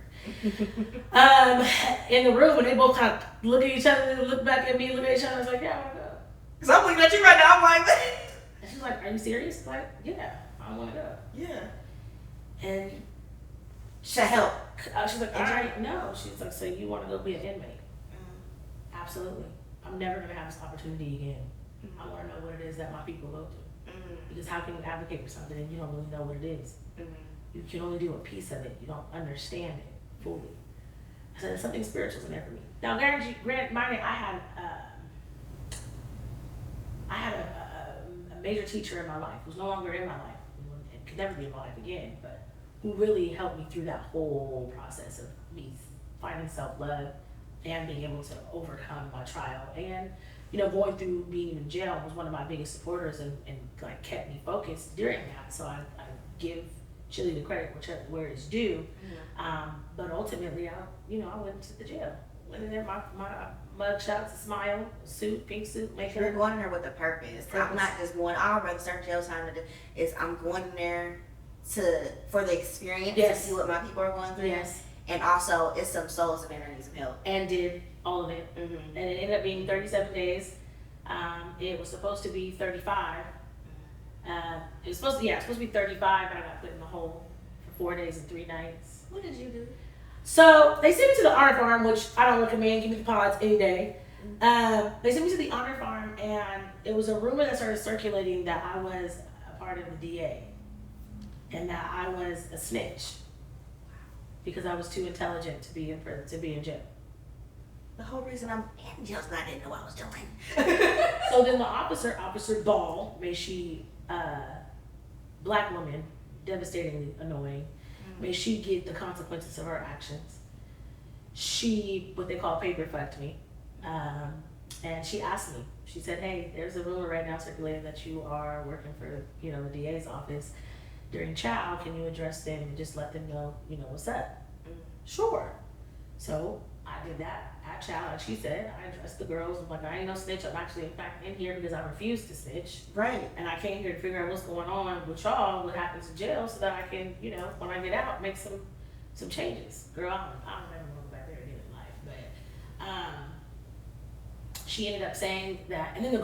In the room, and they both kind of look at each other, look back at me, look at each other. I was like, yeah, I want to go. Because I'm looking at you right now. I'm like, And she's like, are you serious? I'm like, yeah, I want to go. yeah. And Should help. she's like, all right, no. She's like, so you want to go be an inmate? Absolutely. I'm never going to have this opportunity again. I want to know what it is that my people go through. Because how can you advocate for something and you don't really know what it is? You can only do a piece of it. You don't understand it fully. I said, something spiritual in there for me. Now, granted, I had a major teacher in my life who's no longer in my life and could never be in my life again, but who really helped me through that whole process of me finding self-love and being able to overcome my trial. And, going through being in jail was one of my biggest supporters and like kept me focused during that. So I give Chili the credit where it's due. But ultimately, I went to the jail. Went in there, my mug shots, a smile, suit, pink suit, makeup. You're going there with a purpose. I'm not just going, I'd rather start jail time. I'm going there for the experience to see what my people are going through. Yes. And also, it's some souls that need some help. And did all of it. And it ended up being 37 days. It was supposed to be 35. It was supposed to be 35, and I got put in the hole for 4 days and 3 nights. What did you do? So they sent me to the honor farm, which I don't recommend. Give me the pods any day. They sent me to the honor farm, and it was a rumor that started circulating that I was a part of the DA and that I was a snitch because I was too intelligent to be in jail. The whole reason I'm in jail is I didn't know what I was doing. So then the Officer Ball, may she, black woman, devastatingly annoying, may she get the consequences of her actions. She, what they call paper fucked me. And she asked me, she said, hey, there's a rumor right now circulating that you are working for, the DA's office. During chow, can you address them and just let them know, what's up? Sure. So I did that at chow, like she said. I addressed the girls. I'm like, I ain't no snitch. I'm actually, in fact, in here because I refused to snitch. Right. And I came here to figure out what's going on with y'all, what happens in jail, so that I can, when I get out, make some changes. Girl, I don't remember going back there again in life. But she ended up saying that, and then I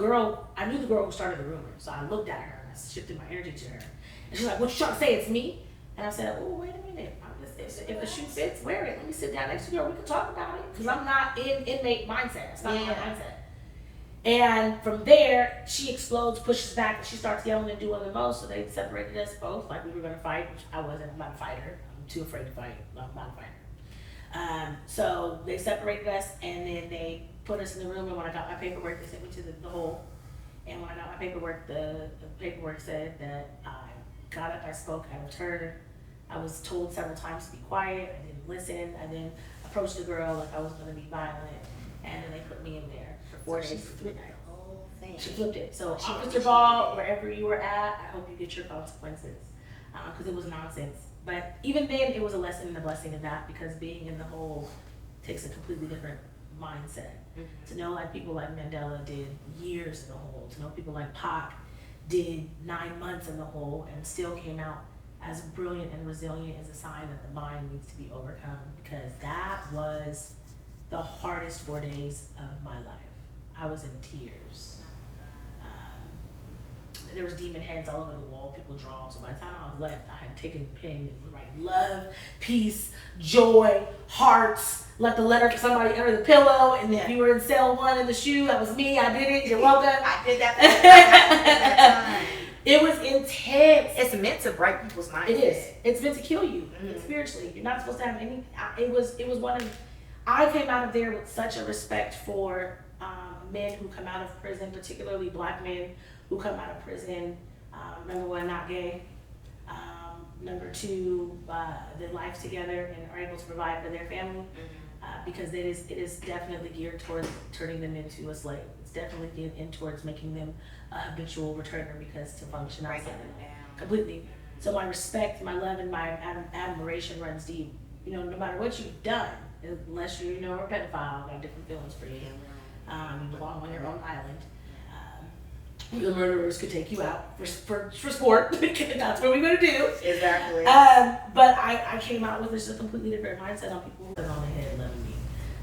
knew the girl who started the rumor, so I looked at her and I shifted my energy to her. And she's like, what you trying to say, it's me? And I said, oh, wait a minute. If the shoe fits, wear it. Let me sit down next to you. We can talk about it. Because I'm not in inmate mindset. It's not my mindset. And from there, she explodes, pushes back, and she starts yelling and doing the most. So they separated us both. Like we were going to fight, which I wasn't. I'm not a fighter. I'm too afraid to fight. I'm not a fighter. So they separated us, and then they put us in the room. And when I got my paperwork, they sent me to the hole. And when I got my paperwork, the paperwork said that I got up, I spoke, I returned. I was told several times to be quiet. I didn't listen. I then approached the girl like I was going to be violent, and then they put me in there for 4 days, 3 nights. She flipped it. So, Officer Ball, wherever you were at, I hope you get your consequences, because it was nonsense. But even then, it was a lesson and a blessing in that, because being in the hole takes a completely different mindset. To know like people like Mandela did years in the hole. To know people like Pac did 9 months in the hole and still came out as brilliant and resilient, is a sign that the mind needs to be overcome, because that was the hardest 4 days of my life. I was in tears. There was demon heads all over the wall, people drawn. So by the time I was left, I had taken the pen and was writing love, peace, joy, hearts. Let the letter for somebody under the pillow, and if you were in cell 1 in the shoe, that was me. I did it. You're welcome. I did that. It was intense. It's meant to break people's minds. It is. It's meant to kill you spiritually. You're not supposed to have any. It was one of. I came out of there with such a respect for men who come out of prison, particularly black men who come out of prison. Number one, not gay. Number two, their life together and are able to provide for their family. Because it is definitely geared towards turning them into a slave. It's definitely geared in towards making them a habitual returner, because to function outside completely. So my respect, my love, and my admiration runs deep. No matter what you've done, unless you know, a pedophile, I got different feelings for you. You belong on your own island. The murderers could take you out for sport. That's what we're gonna do. Exactly. But I came out with just a completely different mindset on people who on the head loving me.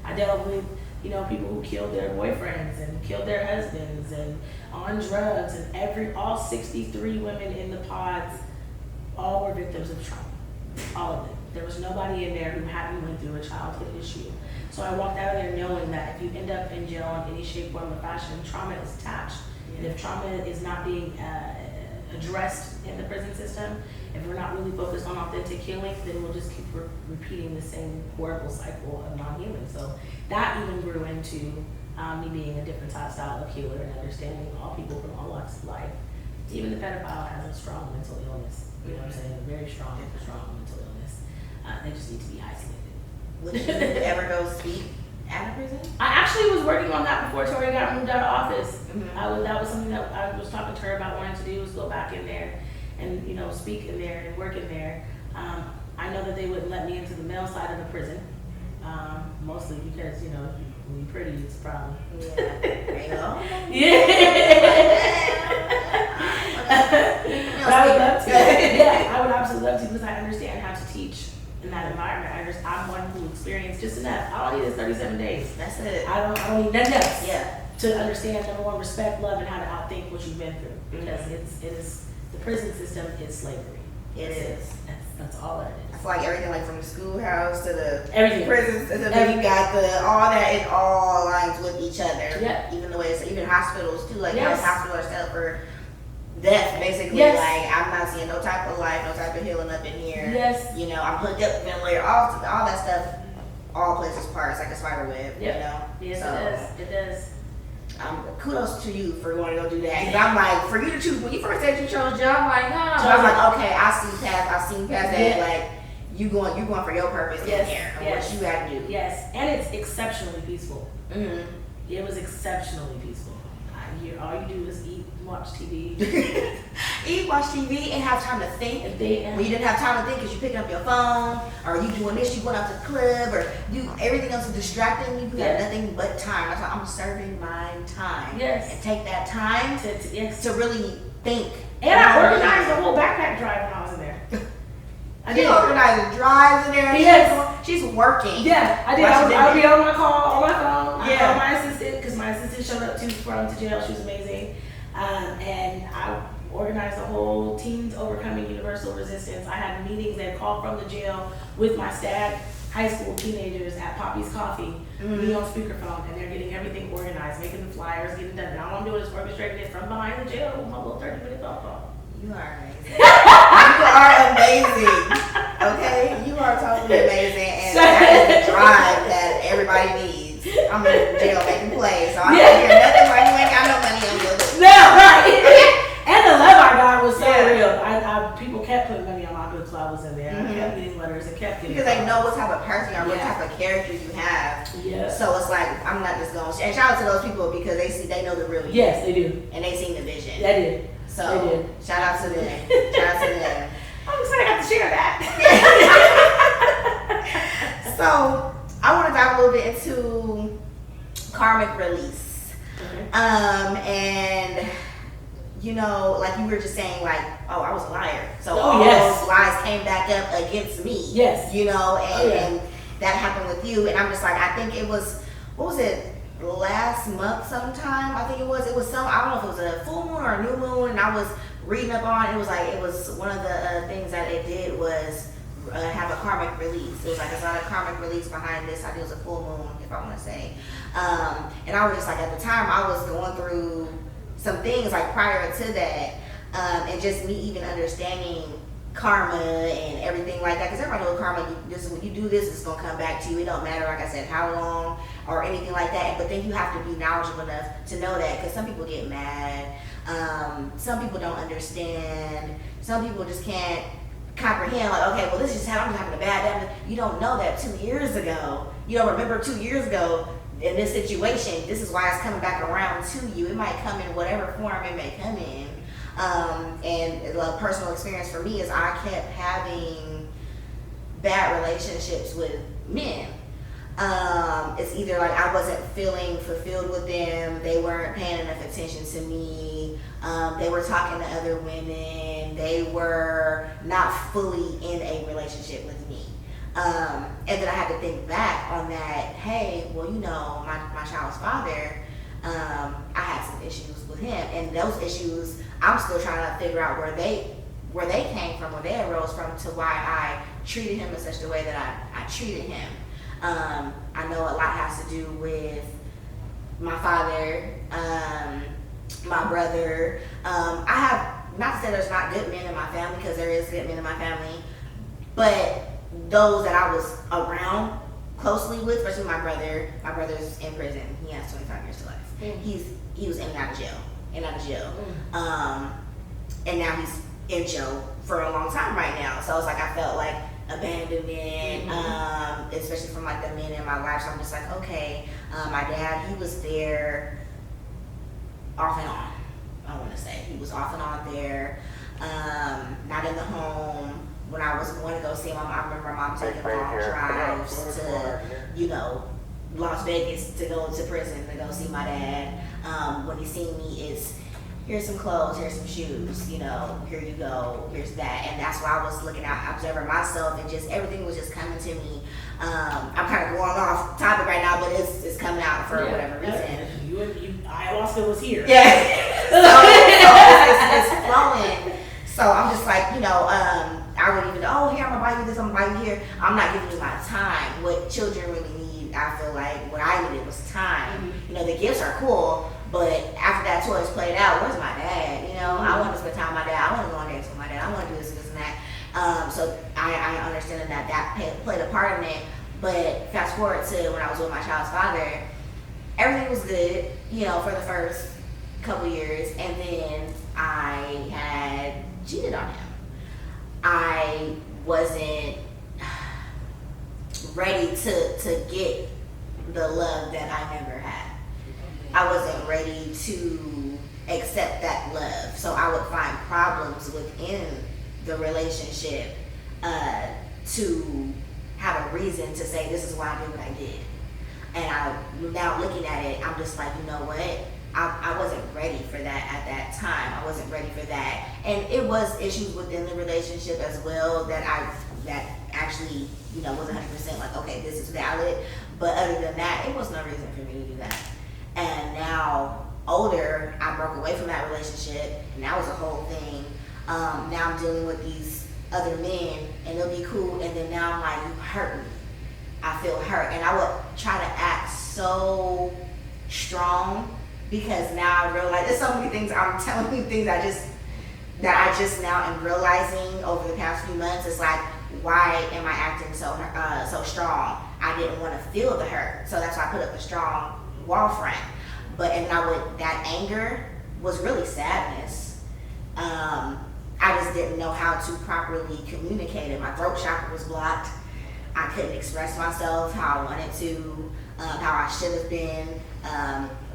I dealt with, people who killed their boyfriends and killed their husbands and on drugs, and all 63 women in the pods all were victims of trauma. All of them. There was nobody in there who hadn't went through a childhood issue. So I walked out of there knowing that if you end up in jail in any shape, form, or fashion, trauma is attached. And if trauma is not being addressed in the prison system, if we're not really focused on authentic healing, then we'll just keep repeating the same horrible cycle of non-healing. So that even grew into me being a different style of healer and understanding all people from all walks of life. Even the pedophile has a strong mental illness. You know what I'm saying? A very strong mental illness. They just need to be isolated. Would you ever go speak at a prison? I actually was working on that before Tori got moved out of office. Mm-hmm. That was something that I was talking to her about wanting to do, was go back in there and speak in there and work in there. I know that they wouldn't let me into the male side of the prison, mostly because when you're pretty, it's a problem. Yeah. There you go. But I would love to. Yeah, I would absolutely love to, because I understand how to teach in that environment. I'm one who experienced just enough. All I need is 37 days. That's it. I don't need nothing else. Yeah. To understand, number one, respect, love, and how to outthink what you've been through. Because it is the prison system is slavery. It is. That's all it is. It's like everything, like from the schoolhouse to the Everything. prisons, and then you got all that. It all aligns with each other. Yeah. Even the way it's even hospitals too. Like Yes. hospitals are set up for death, basically. Yes. Like I'm not seeing no type of life, no type of healing up in here. Yes. I'm hooked up, ventilator, all that stuff. All places parts like a spider web. Yep. Yes, So, it does. kudos to you for wanting to go do that. Because I'm like, for you to choose, when you first said you chose jail, I'm like, no. So I was like, okay, I've seen past that. Yeah. Like, you going for your purpose in there and what you got to do. Yes, and it's exceptionally peaceful. Mm-hmm. It was exceptionally peaceful. All you do is eat, watch TV. Eat, watch TV, and have time to think. When you didn't have time to think because you picking up your phone, or you doing this, you going out to the club, or everything else is distracting you. You have nothing but time. That's why I'm serving my time. Yes. And take that time to really think. And I organized the whole backpack drive when I was in there. She organized the drives in there. Yes. She's working. Yeah, I did. I would be on my phone. I called my assistant, because my assistant showed up too before I went to jail. She was amazing. And I organized the whole Teens Overcoming Universal Resistance. I had meetings that called from the jail with my staff, high school teenagers at Poppy's Coffee, me on speakerphone, and they're getting everything organized, making the flyers, getting done. And all I'm doing is orchestrating it from behind the jail with my little 30-minute phone call. You are amazing. You are amazing. Okay? You are totally amazing. And that is the drive that everybody needs. I'm in jail making plays, so I don't hear nothing like you ain't got no money on your list. No, right. And the love I got was so real. People kept putting money on my books while I was in there. I kept getting letters and kept getting because they know what type of person or what type of character you have. Yeah. So it's like, I'm not just going. And shout out to those people because they know the real you. Yes, they do. And they seen the vision. They did. So They did. shout out to them. Shout out to them. I'm excited I got to share that. So I want to dive a little bit into karmic release. Okay. And like you were just saying, like, oh, I was a liar. So Oh, all yes. those lies came back up against me. Yes. And that happened with you. And I'm just like, I think it was, what was it? Last month sometime, I think it was some, I don't know if it was a full moon or a new moon, and I was reading up on it. It was one of the things that it did was have a karmic release. It was like, it's not a karmic release behind this. I think it was a full moon, if I want to say. And I was just like, at the time I was going through some things like prior to that, and just me even understanding karma and everything like that, because everybody knows karma, when you do this, it's going to come back to you. It don't matter, like I said, how long or anything like that, but then you have to be knowledgeable enough to know that, because some people get mad, some people don't understand, some people just can't comprehend, like, okay, well, this just happened, I'm just having a bad day. You don't know that 2 years ago. You don't remember 2 years ago in this situation. This is why it's coming back around to you. It might come in whatever form it may come in. And a personal experience for me is I kept having bad relationships with men. It's either like I wasn't feeling fulfilled with them, they weren't paying enough attention to me, they were talking to other women, they were not fully in a relationship with me. And then I had to think back on that, hey, well, you know, my child's father, I had some issues with him, and those issues, I'm still trying to figure out where they came from, where they arose from, to why I treated him in such a way that I treated him. I know a lot has to do with my father, my brother. I have, not to say there's not good men in my family, because there is good men in my family, but those that I was around closely with, especially my brother's in prison. He has 25 years to life. He was in and out of jail. And now he's in jail for a long time right now. So it's like I felt like abandonment, especially from like the men in my life. So I'm just like, okay, my dad, he was there off and on. I want to say he was off and on there, not in the home. When I was going to go see him, I remember mom taking long drives to, you know, Las Vegas to go to prison to go see my dad. When he seen me, it's here's some clothes, here's some shoes, you know, here you go, here's that. And that's why I was looking out, observing myself, and just everything was just coming to me. I'm kind of going off topic right now, but it's coming out for whatever reason. Ayahuasca was here. Yeah. so it's flowing. So I'm just like, you know, I would even, oh, here, I'm going to buy you this, I'm going to buy you here. I'm not giving you my time. What children really need, I feel like, what I needed was time. You know, the gifts are cool, but after that toy's played out, where's my dad? You know, I want to spend time with my dad. I want to go on dates with my dad. I want to do this and this and that. So I understand that played a part in it. But fast forward to when I was with my child's father, everything was good, you know, for the first couple years. And then I had cheated on him. I wasn't ready to get the love that I never had. I wasn't ready to accept that love. So I would find problems within the relationship to have a reason to say, this is why I did what I did. And now looking at it, I'm just like, you know what? I wasn't ready for that at that time. I wasn't ready for that. And it was issues within the relationship as well that actually, you know, wasn't 100% like, okay, this is valid. But other than that, it was no reason for me to do that. And now, older, I broke away from that relationship, and that was a whole thing. Now I'm dealing with these other men, and they'll be cool, and then now I'm like, you hurt me. I feel hurt. And I would try to act so strong, because now I realize there's so many things I'm telling you, things that I just now am realizing over the past few months. It's like, why am I acting so strong? I didn't want to feel the hurt, so that's why I put up a strong wall front. That anger was really sadness. I just didn't know how to properly communicate it. My throat chakra was blocked. I couldn't express myself how I wanted to, how I should have been.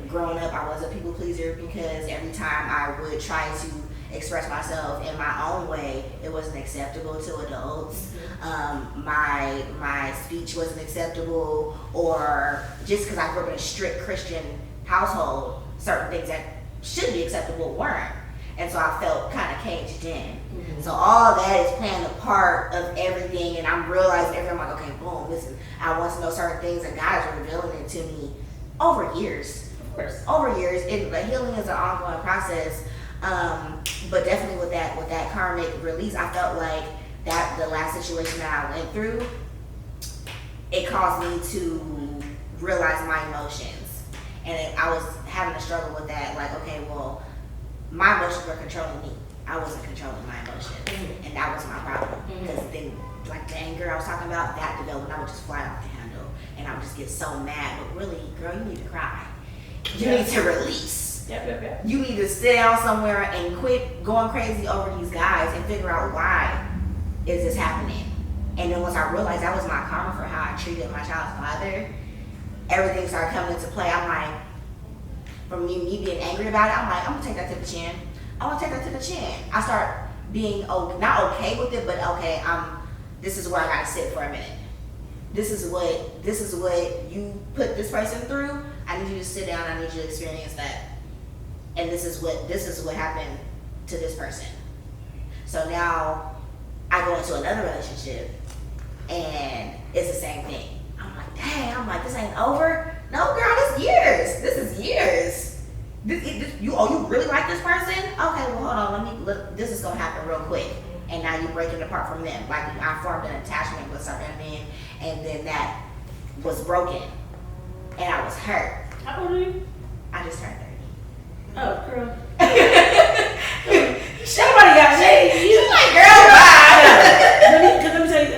Growing up, I was a people pleaser, because every time I would try to express myself in my own way, it wasn't acceptable to adults. My speech wasn't acceptable, or just because I grew up in a strict Christian household, certain things that should be acceptable weren't. And so I felt kind of caged in. So all that is playing a part of everything, and I'm realizing everything. I'm like, okay, boom, listen, I want to know certain things, and God is revealing it to me over years. Of course. Over years. Healing is an ongoing process. But definitely with that karmic release, I felt like that the last situation that I went through, it caused me to realize my emotions. And I was having a struggle with that, like, okay, well, my emotions were controlling me. I wasn't controlling my emotions. And that was my problem. Because then, like the anger I was talking about, that developed, and I would just fly off the handle. And I would just get so mad. But really, girl, you need to cry. You need to release. Yep. You need to sit down somewhere and quit going crazy over these guys and figure out why is this happening. And then once I realized that was my karma for how I treated my child's father, everything started coming into play. I'm like, from me being angry about it, I'm like, I'm gonna take that to the chin. I want to take that to the chin. I start being not okay with it, but okay, this is where I gotta sit for a minute. this is what you put this person through. I need you to sit down. I need you to experience that. And this is what happened to this person. So now I go into another relationship and it's the same thing. I'm like, dang, this ain't over. No, girl, this is years. You really like this person? Okay, well, hold on, this is gonna happen real quick. And now you're breaking apart from them. Like, I formed an attachment with certain men, and then that was broken. And I was hurt. How old are you? I just turned 30. Oh, girl. Somebody got shade. She's like, girl, bye. Let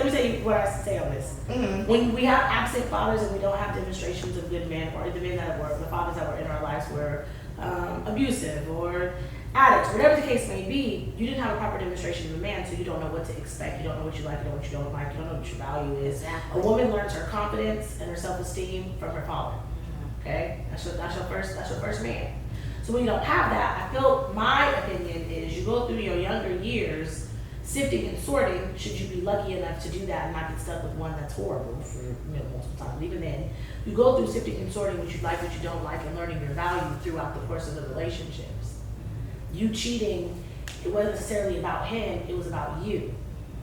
me tell you what I say on this. Mm-hmm. When we have absent fathers and we don't have demonstrations of good men, or the men that were, the fathers that were in our lives were abusive or addicts, whatever the case may be, you didn't have a proper demonstration of a man, so you don't know what to expect. You don't know what you like, you don't know what you don't like, you don't know what your value is. Exactly. A woman learns her confidence and her self-esteem from her father. Okay? That's your first man. So when you don't have that, I feel my opinion is you go through your younger years sifting and sorting, should you be lucky enough to do that and not get stuck with one that's horrible for multiple times. Even then, you go through sifting and sorting what you like, what you don't like, and learning your value throughout the course of the relationships. You cheating, it wasn't necessarily about him, it was about you,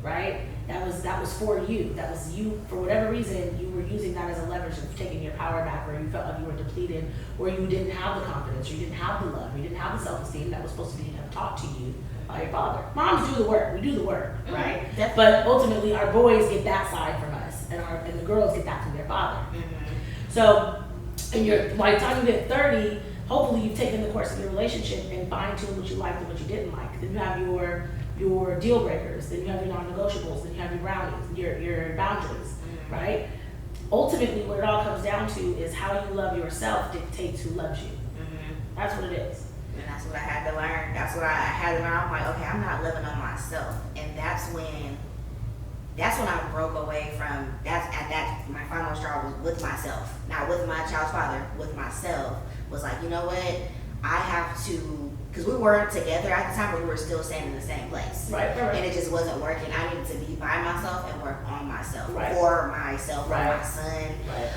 right? That was for you. That was you, for whatever reason, you were using that as a leverage of taking your power back, or you felt like you were depleted, or you didn't have the confidence, or you didn't have the love, or you didn't have the self-esteem that was supposed to be taught to you by your father. Moms do the work, we do the work, right? Definitely. But ultimately, our boys get that side from us, and the girls get that from their father. Mm-hmm. So, by the time you get 30, hopefully you've taken the course of your relationship and fine-tuned what you liked and what you didn't like. Then you have your deal breakers, then you have your non-negotiables, then you have your brownies, your boundaries, right? Ultimately, what it all comes down to is how you love yourself dictates who loves you. Mm-hmm. That's what it is. And that's what I had to learn. I'm like, okay, I'm not living on myself. And that's when I broke away from, my final straw was with myself. Not with my child's father, with myself. Was like, you know what? I have to, because we weren't together at the time, but we were still staying in the same place. Right. And it just wasn't working. I needed to be by myself and work on myself, Right. for myself, for Right. my son. Right.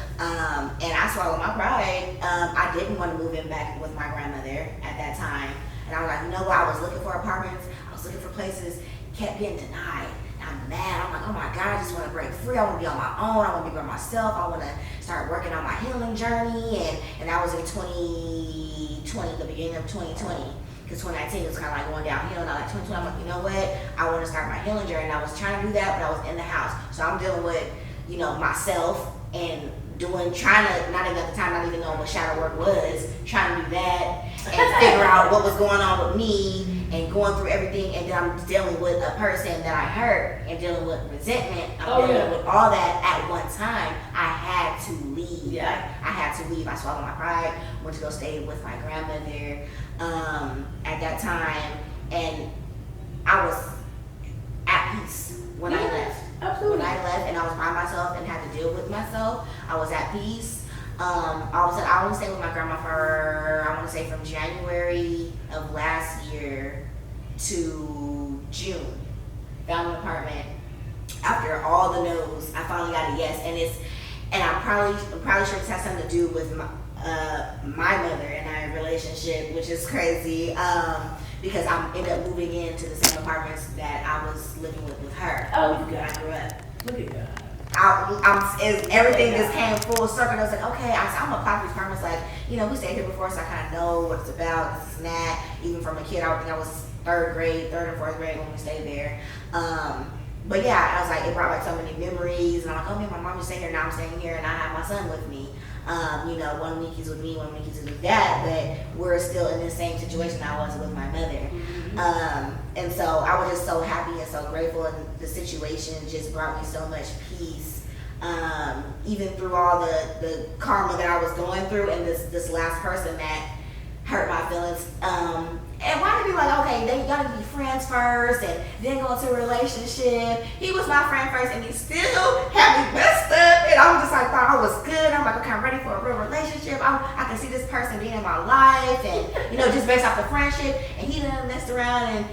And I swallowed my pride. I didn't want to move in back with my grandmother at that time. And I was like, you know what? I was looking for apartments. I was looking for places. Kept getting denied. I'm mad. I'm like, oh my God, I just want to break free. I want to be on my own. I want to be by myself. I want to start working on my healing journey. And that was in 2020, the beginning of 2020. Because 2019 was kind of like going downhill. And I was like, 2020, I'm like, you know what? I want to start my healing journey. And I was trying to do that, but I was in the house. So I'm dealing with, myself and trying to, not even at the time, not even knowing what shadow work was, trying to do that and figure out what was going on with me and going through everything. And then I'm dealing with a person that I hurt and dealing with resentment. I'm dealing with all that at one time. I had to leave. Yeah. I had to leave. I swallowed my pride, went to go stay with my grandmother at that time. And I was at peace when I left. Absolutely. When I left and I was by myself and had to deal with myself, I was at peace. I want to stay with my grandma from January of last year to June. Found an apartment. After all the no's, I finally got a yes, and I'm probably sure this has something to do with my mother and I relationship, which is crazy. Because I ended up moving into the same apartments that I was living with her. Oh, look when at I grew up. Look at God. Everything just came full circle. And I was like, okay, I'm a pop these apartments. Like, we stayed here before, so I kind of know what it's about. This and that. Even from a kid, I think I was third and fourth grade when we stayed there. But yeah, I was like, it brought back so many memories. And I'm like, oh man, my mom was staying here, now I'm staying here, and I have my son with me. One week he's with me, 1 week he's with dad, but we're still in the same situation I was with my mother. Mm-hmm. And so I was just so happy and so grateful, and the situation just brought me so much peace. Even through all the karma that I was going through, and this last person that hurt my feelings. And why did be like, okay, they gotta be friends first and then go into a relationship. He was my friend first and he still had me messed up. And I was just like, thought I was good. I'm like, okay, I'm ready for a real relationship. I can see this person being in my life and, just based off the friendship. And he done messed around and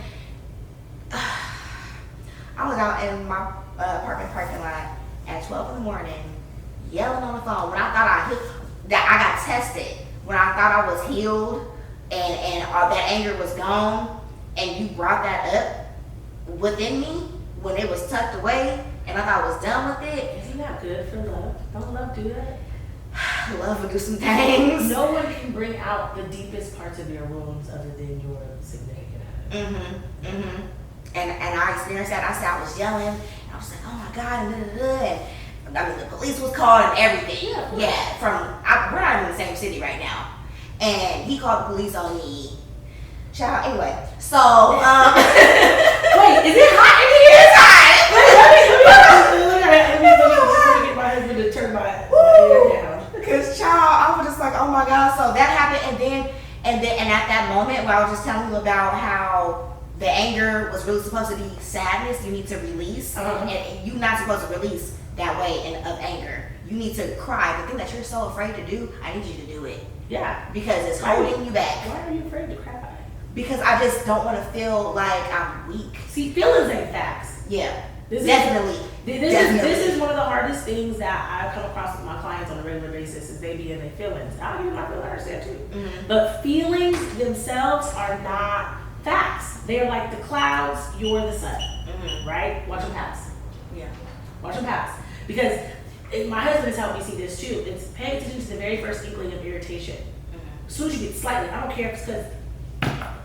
I was out in my apartment parking lot at 12 in the morning, yelling on the phone when I thought that I got tested, when I thought I was healed and that anger was gone, and you brought that up within me when it was tucked away and I thought I was done with it. Isn't that good for love? Don't love do that? Love will do some things. No one can bring out the deepest parts of your wounds other than your significant other. And I experienced that. I said I was yelling, and I was like, oh my God, and I mean, the police was called and everything. We're not in the same city right now. And he called the police on me. Child, anyway. So, wait, is it hot in here? It's hot. Let me get my husband to turn my hair down. Because, child, I was just like, oh my God. So that happened, and at that moment where I was just telling you about how the anger was really supposed to be sadness, you need to release, and you're not supposed to release that way of anger. You need to cry. The thing that you're so afraid to do, I need you to do it. Yeah. Because it's holding you back. Why are you afraid to cry? Because I just don't want to feel like I'm weak. See, feelings ain't facts. Yeah. Definitely. This is one of the hardest things that I come across with my clients on a regular basis is they be in their feelings. I don't even my feelings, I understand too. But feelings themselves are not facts. They're like the clouds, you're the sun. Right? Watch them pass. Yeah. Watch them pass. Because my husband has helped me see this too. It's paying attention to the very first inkling of irritation. As soon as you get slightly, I don't care if it's because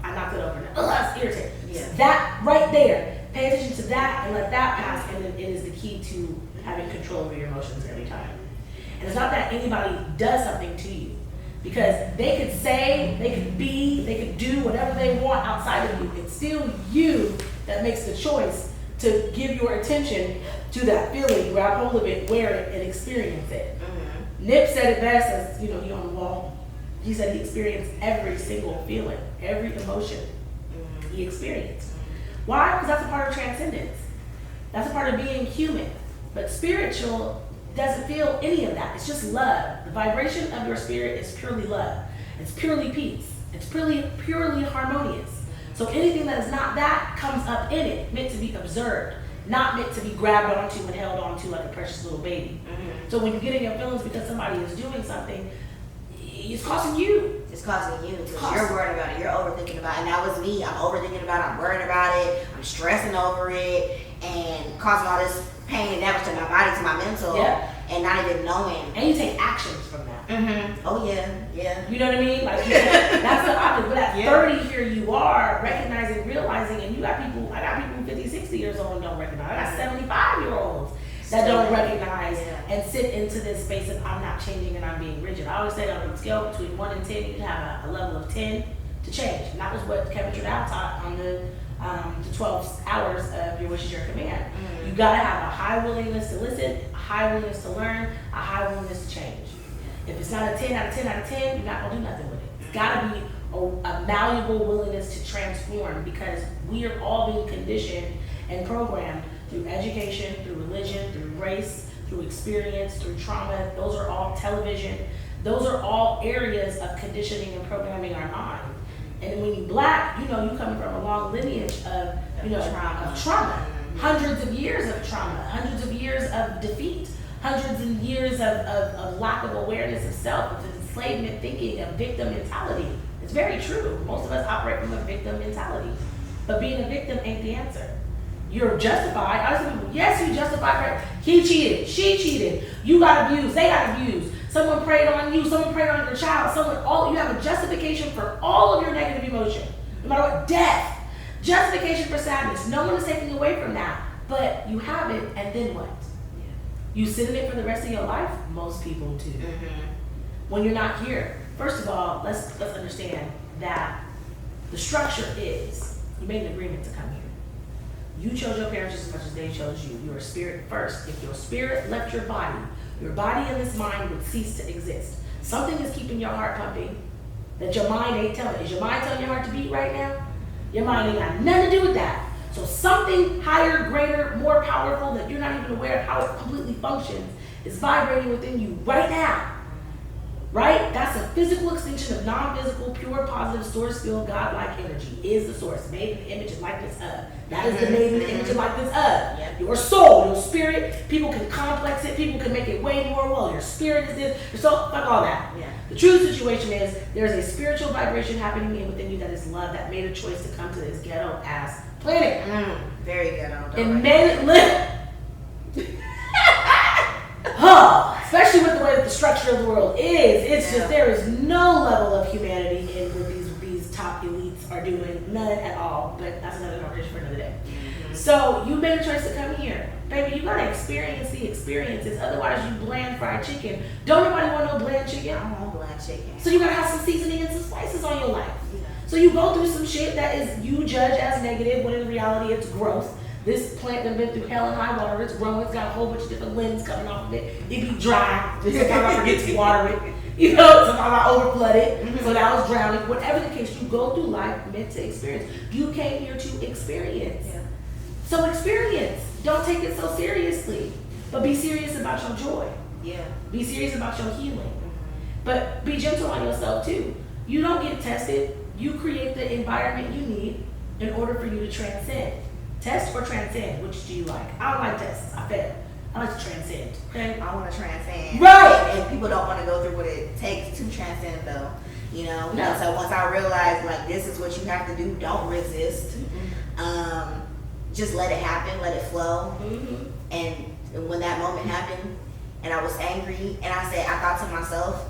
I knocked it over. It's irritating. Yeah. That right there, pay attention to that and let that pass, and then it is the key to having control over your emotions every time. And it's not that anybody does something to you, because they could say, they could be, they could do whatever they want outside of you. It's still you that makes the choice to give your attention to that feeling, grab hold of it, wear it, and experience it. Nip said it best, as you know, he on the wall. He said he experienced every single feeling, every emotion he experienced. Why? Because that's a part of transcendence. That's a part of being human. But spiritual doesn't feel any of that. It's just love. The vibration of your spirit is purely love. It's purely peace. It's purely harmonious. So anything that is not that comes up in it, meant to be observed, not meant to be grabbed onto and held onto like a precious little baby. So when you get in your feelings because somebody is doing something, it's costing you. It's causing you because you're worried about it. You're overthinking about it. And that was me. I'm overthinking about it. I'm worried about it. I'm stressing over it and causing all this pain and damage to my body, to my mental, and not even knowing. And you take actions from that. Oh, yeah. You know what I mean? Like, that's the opposite. But at 30, here you are, recognizing, realizing, and I got people 50, 60 years old and don't recognize. I got 75-year-olds that don't recognize and sit into this space of I'm not changing and I'm being rigid. I always say on a scale between 1 and 10, you have a level of 10 to change. And that was what Kevin Trudeau taught on the 12 hours of Your Wish is Your Command. You gotta have a high willingness to listen, a high willingness to learn, a high willingness to change. If it's not a 10 out of 10 out of 10, you're not gonna do nothing with it. It's gotta be a malleable willingness to transform, because we are all being conditioned and programmed through education, through religion, through race, through experience, through trauma. Those are all television. Those are all areas of conditioning and programming our mind. And when you Black, you know, you coming from a long lineage of, trauma. Hundreds of years of trauma, hundreds of years of defeat, hundreds of years of lack of awareness of self, of enslavement thinking, of victim mentality. It's very true. Most of us operate from a victim mentality. But being a victim ain't the answer. You're justified. Other people, yes, you justify her. He cheated. She cheated. You got abused. They got abused. Someone preyed on you. Someone preyed on your child. You have a justification for all of your negative emotion. No matter what, death. Justification for sadness. No one is taking away from that. But you have it, and then what? You sit in it for the rest of your life? Most people do. When you're not here. First of all, let's understand that the structure is, you made an agreement to come here. You chose your parents just as much as they chose you. You're a spirit first. If your spirit left your body and this mind would cease to exist. Something is keeping your heart pumping that your mind ain't telling. Is your mind telling your heart to beat right now? Your mind ain't got nothing to do with that. So something higher, greater, more powerful that you're not even aware of how it completely functions is vibrating within you right now. right? That's a physical extension of non-physical, pure, positive, source field, God-like energy. Is the source, made in the image and likeness of. That is the made in the image and likeness of. Yep. Your soul, your spirit. People can complex it. People can make it way more. Well, your spirit is this. Your soul, fuck all that. Yeah. The true situation is there's a spiritual vibration happening within you that is love, that made a choice to come to this ghetto ass planet. Very ghetto. And made it live. Oh, especially with the way that the structure of the world is. It's just, there is no level of humanity in what these top elites are doing. None at all. But that's another conversation for another day. So you made a choice to come here. Baby, you gotta experience the experiences. Otherwise you bland fried chicken. Don't nobody want no bland chicken? I don't want bland chicken. So you gotta have some seasoning and some spices on your life. Yeah. So you go through some shit that is you judge as negative when in reality it's growth. This plant done been through hell and high water. It's growing. It's got a whole bunch of different limbs coming off of it. It be dry. Sometimes I forget to water it. You know, sometimes I overflood it. So now it's drowning. Whatever the case, you go through life meant to experience. You came here to experience. Yeah. So experience. Don't take it so seriously. But be serious about your joy. Yeah. Be serious about your healing. But be gentle on yourself too. You don't get tested. You create the environment you need in order for you to transcend. Test or transcend? Which do you like? I don't like tests. I fail. I like to transcend. Okay? I want to transcend. Right. And people don't want to go through what it takes to transcend, though. You know. No. And so once I realized, like, this is what you have to do. Don't resist. Just let it happen. Let it flow. And when that moment happened, and I was angry, and I thought to myself,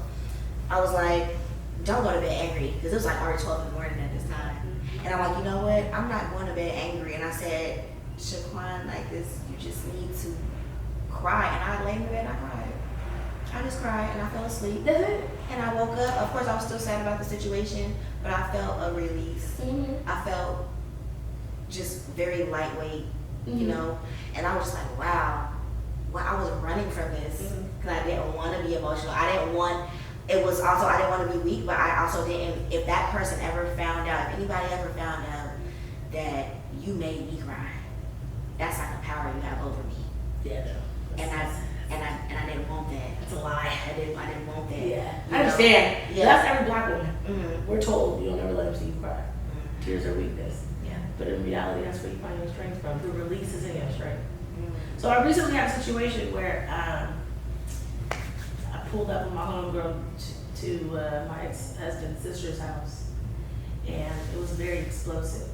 I was like, don't go to bed angry, because it was like already 12 in the morning at this time. And I'm like, you know what? I'm not going to bed angry. And I said, Shaquan, like this, you just need to cry. And I lay in the bed and I cried. I just cried and I fell asleep. That's it. And I woke up. Of course, I was still sad about the situation, but I felt a release. I felt just very lightweight, you know? And I was just like, wow. Well, I was running from this because I didn't want to be emotional. I didn't want to be weak, but I also didn't, if that person ever found out, if anybody ever found out that you made me cry, that's like a power you have over me. Yeah, no. And I didn't want that. That's a lie. I didn't want that. Yeah. You I understand. know? Yeah. That's every black woman. We're told you don't ever let them see you cry. Tears are weakness. Yeah. But in reality, that's where you find your strength from. The release is in your strength. So I recently had a situation where I pulled up with my homegirl to my ex-husband's sister's house, and it was very explosive.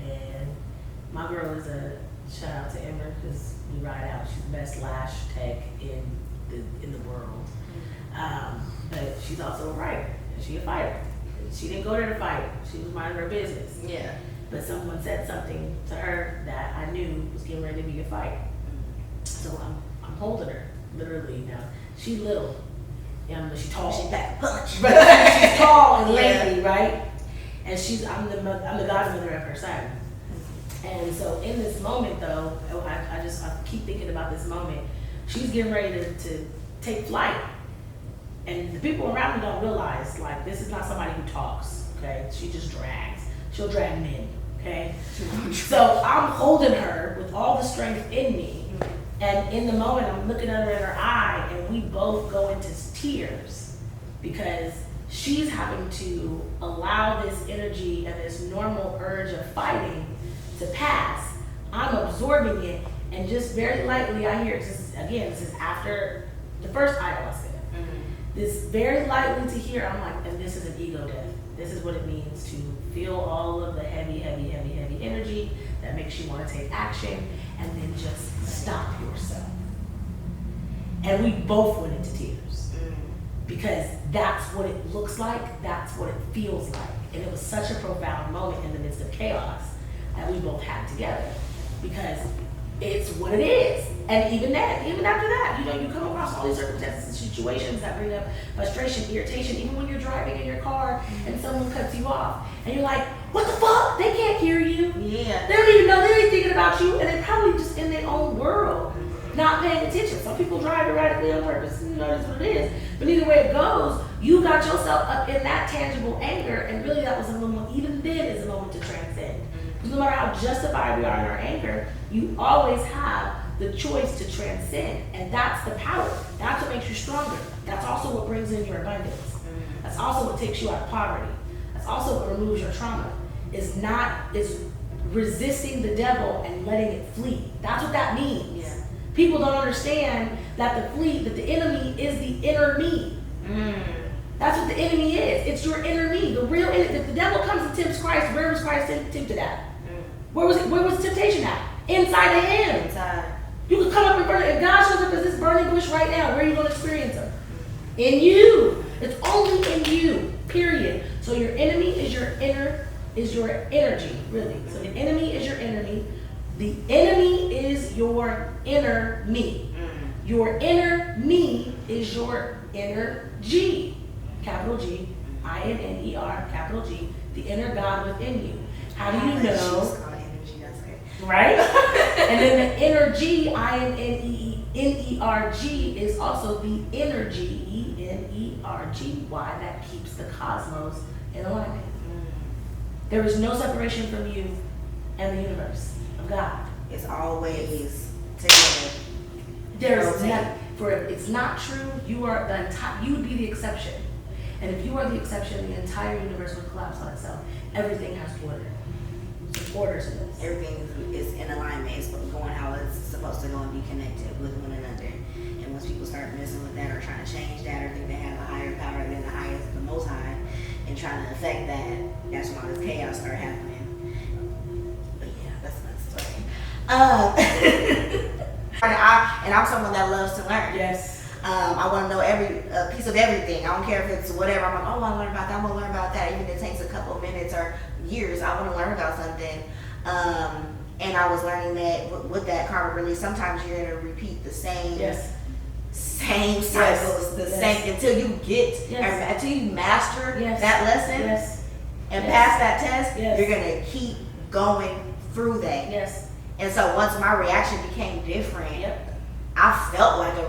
And my girl is a shout out to Ember because we ride out. She's the best lash tech in the world, but she's also a writer and she a fighter. She didn't go there to fight. She was minding her business. Yeah. But someone said something to her that I knew was getting ready to be a fight. So I'm holding her, literally now. She's little, but she's tall. She back punch. She's tall and lengthy, right? And I'm the godmother of her son. And so in this moment, though, I keep thinking about this moment. She's getting ready to take flight, and the people around me don't realize, like, this is not somebody who talks. Okay, she just drags. She'll drag men. Okay, so I'm holding her with all the strength in me. And in the moment, I'm looking at her in her eye, and we both go into tears because she's having to allow this energy and this normal urge of fighting to pass. I'm absorbing it, and just very lightly, I hear, this is after the first ayahuasca. This very lightly to hear, I'm like, and this is an ego death. This is what it means to feel all of the heavy energy that makes you want to take action, and then just stop yourself. And we both went into tears because that's what it looks like, that's what it feels like. And it was such a profound moment in the midst of chaos that we both had together because it's what it is. And even after that, you come across all these circumstances and situations that bring up frustration, irritation, even when you're driving in your car and someone cuts you off and you're like, what the fuck? They can't hear you. Yeah. They don't even know, they ain't thinking about you, and they're probably just in their own world, not paying attention. Some people drive erratically on purpose, that's what it is. But either way it goes, you got yourself up in that tangible anger, and really that was a moment, even then is a moment to transcend. Because no matter how justified we are in our anger, you always have the choice to transcend. And that's the power. That's what makes you stronger. That's also what brings in your abundance. That's also what takes you out of poverty. That's also what removes your trauma. Is resisting the devil and letting it flee. That's what that means. Yeah. People don't understand that the enemy is the inner me. That's what the enemy is. It's your inner me. The real enemy. If the devil comes and tempts Christ, where was Christ tempted at? Where was temptation at? Inside of him. Inside. You could come up and burn it. If God shows up as this burning bush right now, where are you going to experience him? In you. It's only in you. Period. So your enemy is your energy, really. So the enemy is your enemy. The enemy is your inner me. Your inner me is your inner G. Capital G, I-N-N-E-R, capital G, the inner God within you. How do you know? Right? And then the inner G, I-N-N-E-R-G, is also the energy, E-N-E-R-G-Y, that keeps the cosmos in alignment. There is no separation from you and the universe of God. It's always together. There's nothing. For if it's not true, you are the entire. You would be the exception. And if you are the exception, the entire universe would collapse on itself. Everything has order. There's orders in this. Everything is in alignment. It's going how it's supposed to go and be connected with one another. And once people start messing with that or trying to change that or think they have a higher power than the highest, the most high, and trying to affect that, that's when all this chaos start happening. But yeah, that's another story. And I'm someone that loves to learn. Yes. I want to know every piece of everything. I don't care if it's whatever. I'm like, oh, I want to learn about that. I want to learn about that. Even if it takes a couple of minutes or years, I want to learn about something. And I was learning that with that karma release, sometimes you're going to repeat the same cycles, same until you get, until you master that lesson and pass that test. You're going to keep going through that. And so once my reaction became different, I felt like a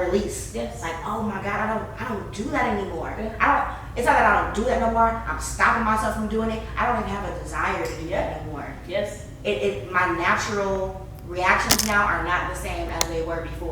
release. Like, oh my God, I don't do that anymore. It's not that I don't do that no more. I'm stopping myself from doing it. I don't even have a desire to do that anymore. My natural reactions now are not the same as they were before.